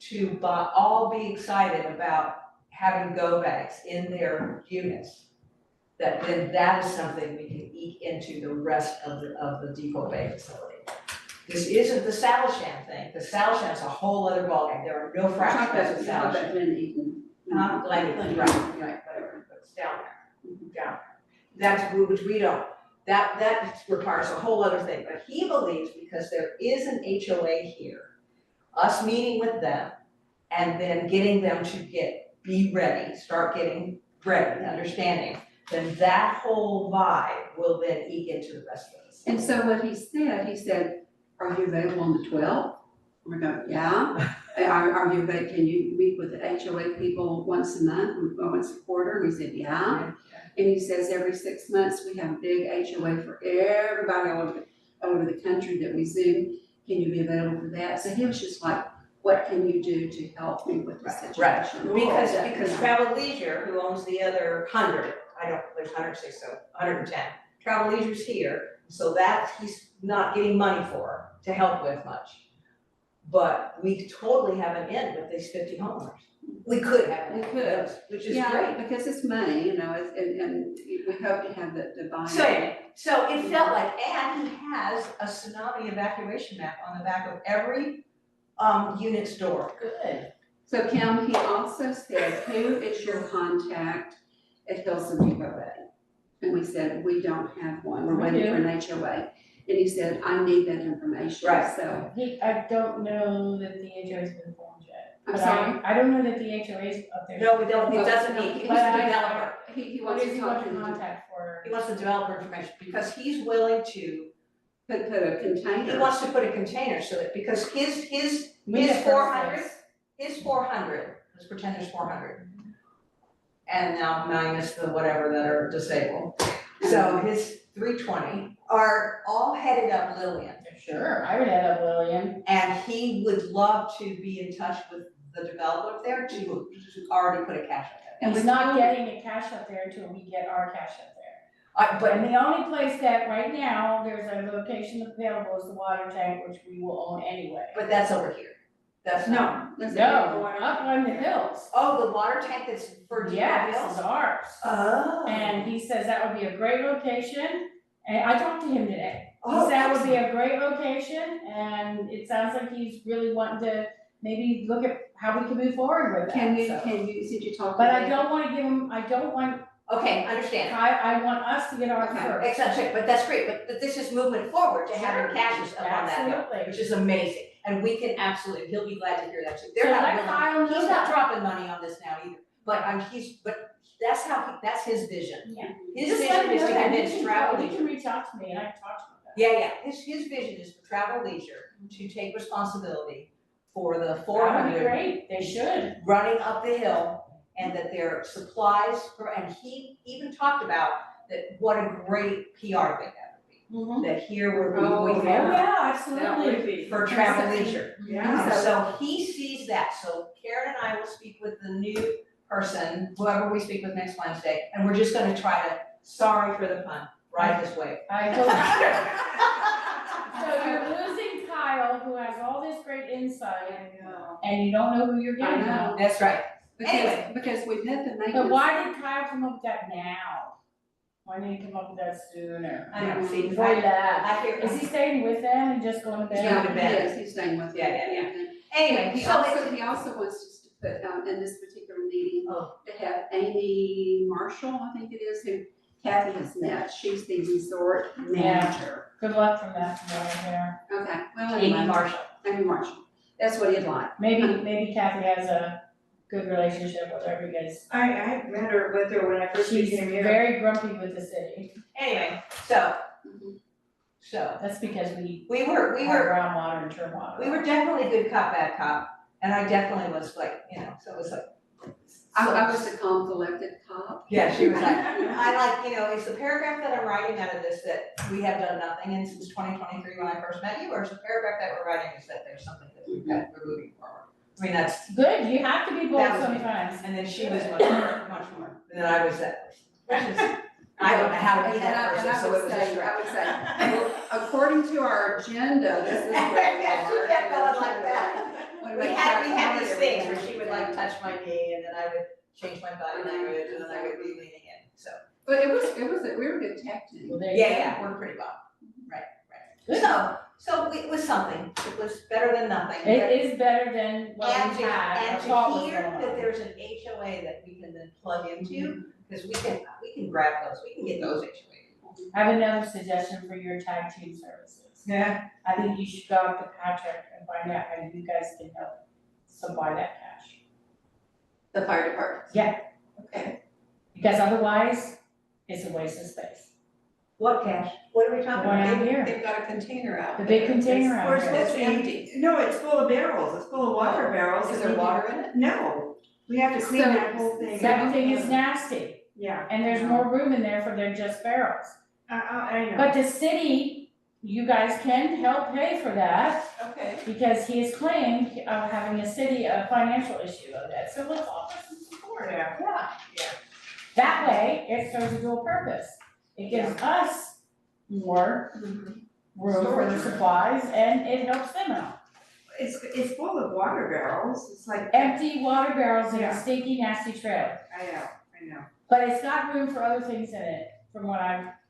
to all be excited about having go bags in their units, then that is something we can eke into the rest of the Depoe Bay facility. This isn't the Salishan thing, the Salishan's a whole other ballgame, there are no fractionals in Salishan. Right, whatever, but it's down there. That's, which we don't, that requires a whole other thing, but he believes because there is an HOA here, us meeting with them and then getting them to be ready, start getting ready, understanding, then that whole vibe will then eke into the rest of us. And so what he said, are you available on the 12th? We're going, yeah. Are you available, can you meet with the HOA people once a month, or once a quarter? And we said, yeah. And he says every 6 months, we have a big HOA for everybody all over the country that we Zoom. Can you be available for that? So he was just like, what can you do to help me with this situation? Right, because Travel Leisure, who owns the other 100, there's 106, so 110. Travel Leisure's here, so that he's not getting money for to help with much. But we totally have an in with these 50 homeowners. We could have an in, which is great. Because it's money, and we hope to have the buy-in. So it felt like, and he has a tsunami evacuation map on the back of every unit's door. Good. So Kim, he also said, who is your contact at Hilson Depot Bay? And we said, we don't have one, we're waiting for an HOA. And he said, I need that information, Right. so. I don't know that the HOA's been formed yet. I'm But sorry? I don't know that the HOA's up there. No, we don't, he doesn't need, he wants the developer. He What wants does to he talk want to the the contact for? He wants the developer information because he's willing to, put a container. he wants to put a container so that, because his We have 400, those. his 400, let's pretend there's 400. And now minus the whatever that are disabled. So his 320 are all headed up Lillian. Sure, I would head up Lillian. And he would love to be in touch with the developer up there to already put a cash up there. And we're not getting a cash up there until we get our cash up there. But And the only place that right now, there's a location available is the water tank, which we will own anyway. But that's over here. That's not. That's No, up on the hills. Oh, the water tank that's for Depoe Yeah, this Hills? is ours. Oh. And he says that would be a great location, and I talked to him today. He Oh, said that would be a great location, and it sounds like he's really wanting to maybe look at how we can move forward with that, Can you, so. since you talked. But I don't wanna give him, Okay, understand. I want us to get ours Okay. first. Exactly, but that's great, but this is movement forward to having cashes up on that hill, Absolutely. which is amazing. And we can absolutely, he'll be glad to hear that too. So They're not let willing, Kyle know he's not that. dropping money on this now either, but that's his vision. Yeah. His Just let vision him is to know that. convince He can Travel call- He Leisure. can reach out to me and I can talk to him about it. Yeah, his vision is for Travel Leisure to take responsibility for the That would be 400 great, they should. running up the hill, and that their supplies, and he even talked about that, what a great PR thing that would be. that here we Oh, have yeah, That would absolutely. be. for travel leisure. Yeah. And so he sees that, so Karen and I will speak with the new person, whoever we speak with next Wednesday, and we're just gonna try to, sorry for the pun, ride this wave. I hope. So you're losing Kyle, who has all this great insight, I know. and you don't know who you're getting I know. now. That's right. Because, because we met the maintenance. But why did Kyle come up with that now? Why didn't he come up with that sooner? I know, see, Before he left. I hear. Is he staying with them and just going to bed? Yeah, to bed. yes, he's staying with Yeah, them. yeah, Anyway, He so also, he also wants us to put, in this particular meeting, Oh. to have Amy Marshall, I think it is, who Kathy has met. She's the resort manager. Good luck from that tomorrow there. Okay, well, Amy anyway, Marshall. Amy Marshall. That's what he'd like. Maybe Kathy has a good relationship with her because I met her with her when I first she's came here. very grumpy with the city. Anyway, so That's because we we have were groundwater and term water. we were definitely good cop, bad cop, and I definitely was like, so it was like. I was the calm, collected cop. Yeah, she was like, I like, it's the paragraph that I'm writing out of this that we have done nothing in since 2023 when I first met you, or is the paragraph that we're writing is that there's something that we're moving forward? I mean, that's, Good, you have to be bold That was me. sometimes. and then she was much more, and then I was that person. Which is, I don't know how to be that person, so it was just I would say, according to our agenda, this is where we are. She kept going like that. Wanna We make had sure I these covered things where everything. she would like touch my knee, and then I would change my body language, and then I would be leaning in, so. But it was, we were a good tech team. Well, there you go. Yeah, we're pretty well, right. Good. So it was something, it was better than nothing. It is better than what we had, And or thought was to hear going that on. there's an HOA that we can then plug into, because we can grab those, we can get those HOA people. I have another suggestion for your tag team services. Yeah. I think you should go up to Patrick and find out how you guys can help supply that cash. The fire department. Yeah. Okay. Because otherwise, it's a waste of space. What cash? What are we talking One about? out here, They've got a container out the there. big container out We're there. supposed to It's be, empty. no, it's full of barrels, it's full of water barrels. Is there water in it? No, we have to clean So- that whole thing. That out. thing is nasty, Yeah. and there's more room in there for than just barrels. I know. But the city, you guys can help pay for that, Okay. because he has claimed of having a city, a financial issue of that, so let's offer some support. Yeah. That way, it serves a dual purpose. It gives us more room for the supplies, and it helps them out. It's full of water barrels, it's like. Empty water barrels in Yeah. a stinky, nasty trail, I know. but it's got room for other things in it, from what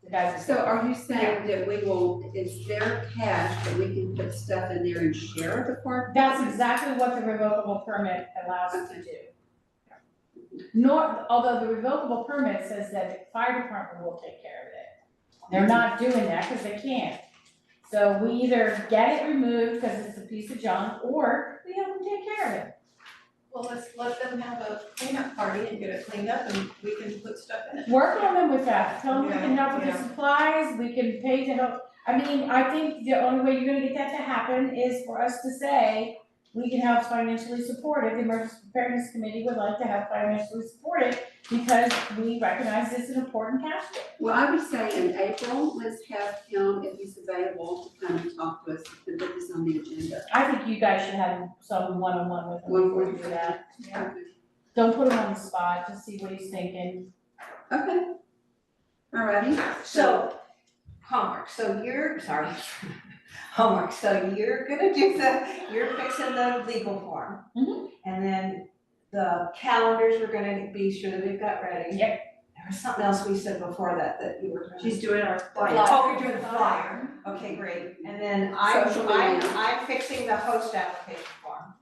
the guys have So said. are you saying that we will, is there cash that we can put stuff in there and share with the park? That's exactly what the revocable permit allows us to do. Although the revocable permit says that the fire department will take care of it. They're not doing that because they can't. So we either get it removed because it's a piece of junk, or we have them take care of it. Well, let's let them have a cleanup party and get it cleaned up and we can put stuff in it. Work on them with that, tell them we can help with the Yeah. supplies, we can pay to help. I mean, I think the only way you're gonna get that to happen is for us to say, we can help financially support it, the Emergency Preparedness Committee would like to have financially support it, because we recognize it's an important cash flow. Well, I would say in April, let's have him, if he's available, to come and talk to us and put this on the agenda. I think you guys should have some one-on-one with him before you do that. Okay. Don't put him on the spot, just see what he's thinking. Okay. Alrighty. So, homework, homework, so you're gonna you're fixing the legal form. Mhm. And then the calendars, we're gonna be sure that we've got ready. Yep. There was something else we said before that you were gonna. She's doing our flyer. Oh, you're doing the flyer, okay, great, and then Social media. I'm fixing the host application form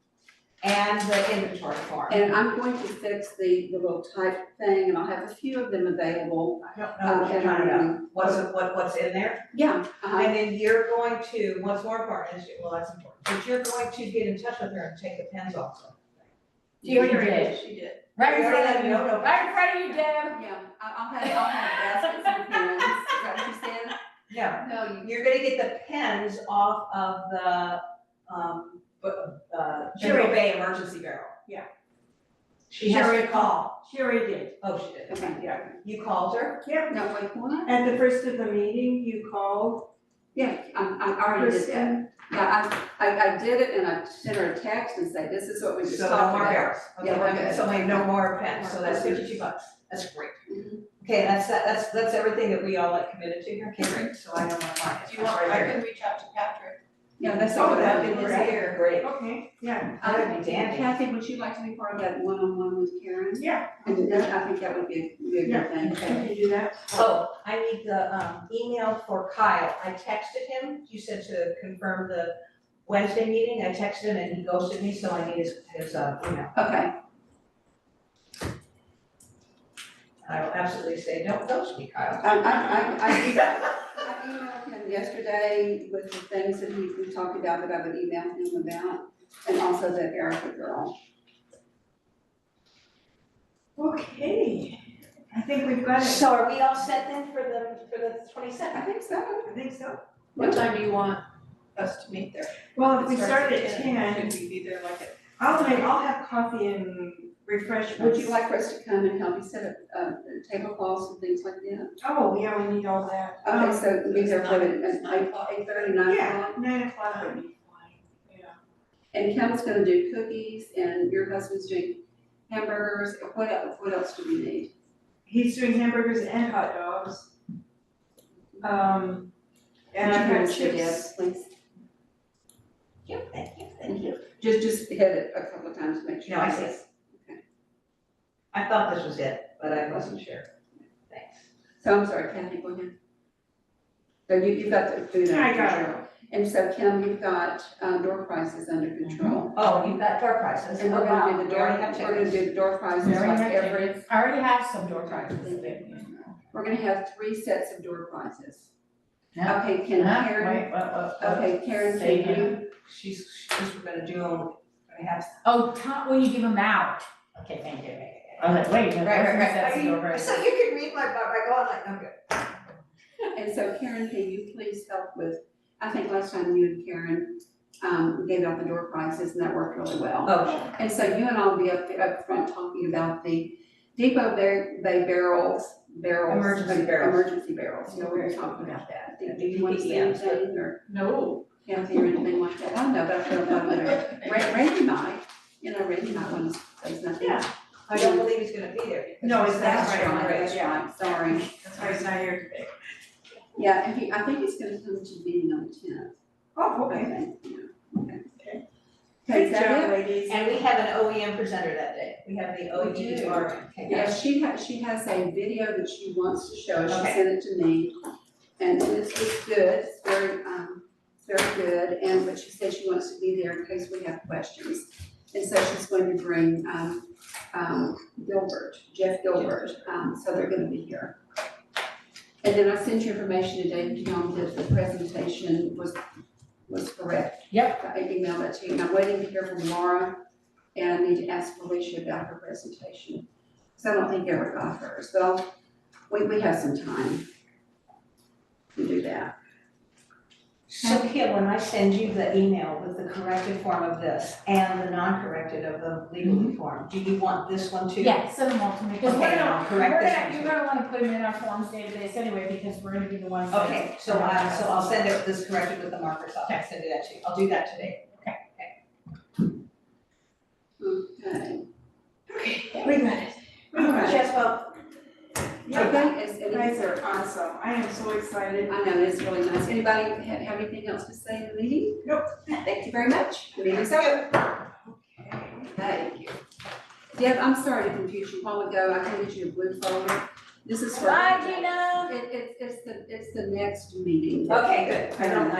and the inventory form. And I'm going to fix the little type thing, and I'll have a few of them available. I don't know what you're talking about, what's in there? Yeah, And then you're going to, what's more important is, well, that's important, but you're going to get in touch with her and take the pens off. She already did. She did. Right in You front already of you, let me know. right in front of you, Deb. Yeah, I'll have baskets and pens, is that what you said? No, No, you, you're gonna get the pens off of the, General Bay emergency barrel. Yeah. She has to call. She already did. Oh, she did, okay. Yeah. You called her? No, wait, what? At the first of the meeting, you called Yeah, I already did that. Kristen. Yeah, I did it and I sent her a text and said, this is what we just So talked no more about. barrels. Okay, Yeah, we're good. so maybe no more pens, so that's $52. That's great. Mhm. Okay, that's everything that we all like committed to here. Okay, great, so I know my client. Do you want, I can reach out to Patrick. Yeah, that's Oh, all that'd that be is. great. Here, great. Okay, yeah. That'd be dandy. Kathy, would you like to be part of that one-on-one with Karen? Yeah. And I think that would be a Yeah. good thing. We can do that. Oh, I need the email for Kyle. I texted him, you said to confirm the Wednesday meeting. I texted him and he ghosted me, so I need his email. Okay, I will absolutely say, don't ghost me, Kyle. I emailed him yesterday with the things that we talked about that I would email him about, and also the Erica girl. Okay, I think we've got it. So are we all set then for the I 22nd? think so. I think so. What time do you want us to meet there? Well, if we It start starts at 10, Should we be there like at? I'll have coffee and refreshments. Would you like for us to come and help you set up tablecloths and things like that? Oh, yeah, we need all that. Okay, so we'll be there for It's 9 o'clock. 8:30, 9 o'clock. Yeah, 9:00 would be fine. And Kevin's gonna do cookies and your husband's doing hamburgers. What else do we need? He's doing hamburgers and hot dogs. And Would I've you got say chips. yes, please? Thank you. Thank you. Just hit it a couple of times to make sure. No, I see it. I thought this was it, but I wasn't sure. Thanks. So I'm sorry, Kathy, go ahead. So you've got the food I under got control. And so Kim, you've got door prices under control. Oh, you've got door prices. And we're gonna do the We door, already have we're gonna tickets. do the door prices We already like have every, tickets. I already have some door prizes. we're gonna have 3 sets of door prizes. Yeah. Okay, can Karen, Wait, what? okay, Karen, Say can you, again. She's gonna do them, I have. Oh, Tom, will you give them out? Okay, thank you. I was like, wait, no, Right. that's the door prize. So you can read my going like, okay. and so Karen, can you please help with, I think last time you and Karen, gave out the door prizes and that worked really well. Oh, sure. And so you and I'll be up front talking about the Depoe Bay barrels. Emergency barrels. Emergency barrels, you know, we were talking about that. Do you want to say PPMs, anything or No. Kathy or anything like that? I don't know, but I feel like Randy might, Randy might want to say something. Yeah. I don't believe he's gonna be there. because No, he's- it's That's That's right, right, that's yeah. right, sorry. That's why he's not here today. Yeah, and I think he's gonna come to the meeting on the 10th. Oh, I okay. think, yeah, okay. Okay. Okay, is Good that job, it? ladies. And we have an OEM presenter that day. We have the We do. OEM. Okay, Yeah, she has a video that she wants to show, she Okay. sent it to me, and it's good, it's very good, but she said she wants to be there in case we have questions. And so she's going to bring, Jeff Gilbert, so they're gonna be here. And then I sent you information today, Tom, that the presentation was correct. Yep. I emailed that to you, and I'm waiting to hear from Laura, and I need to ask Felicia about her presentation. So I don't think I ever got hers, but we have some time to do that. So Kim, when I send you the email with the corrected form of this and the non-corrected of the legally form, do you want this one too? Yeah, send them all to me, because Okay, we're and I'll correct this one you're gonna wanna put them in our forms database anyway, because we're gonna be the ones that. Okay, so I'll send it, this corrected with the markers, I'll send you that too. I'll do that today. Okay. We got it. We got it. Jess, Okay, You guys are awesome. I am so excited. I know, it's really nice. Anybody have anything else to say in the meeting? Nope. Thank you very much. The meeting's over. Thank you. Deb, I'm sorry to confuse you. A while ago, I handed you a blue folder. This is for. Bye, Gina. It's the next meeting. Okay, good. I don't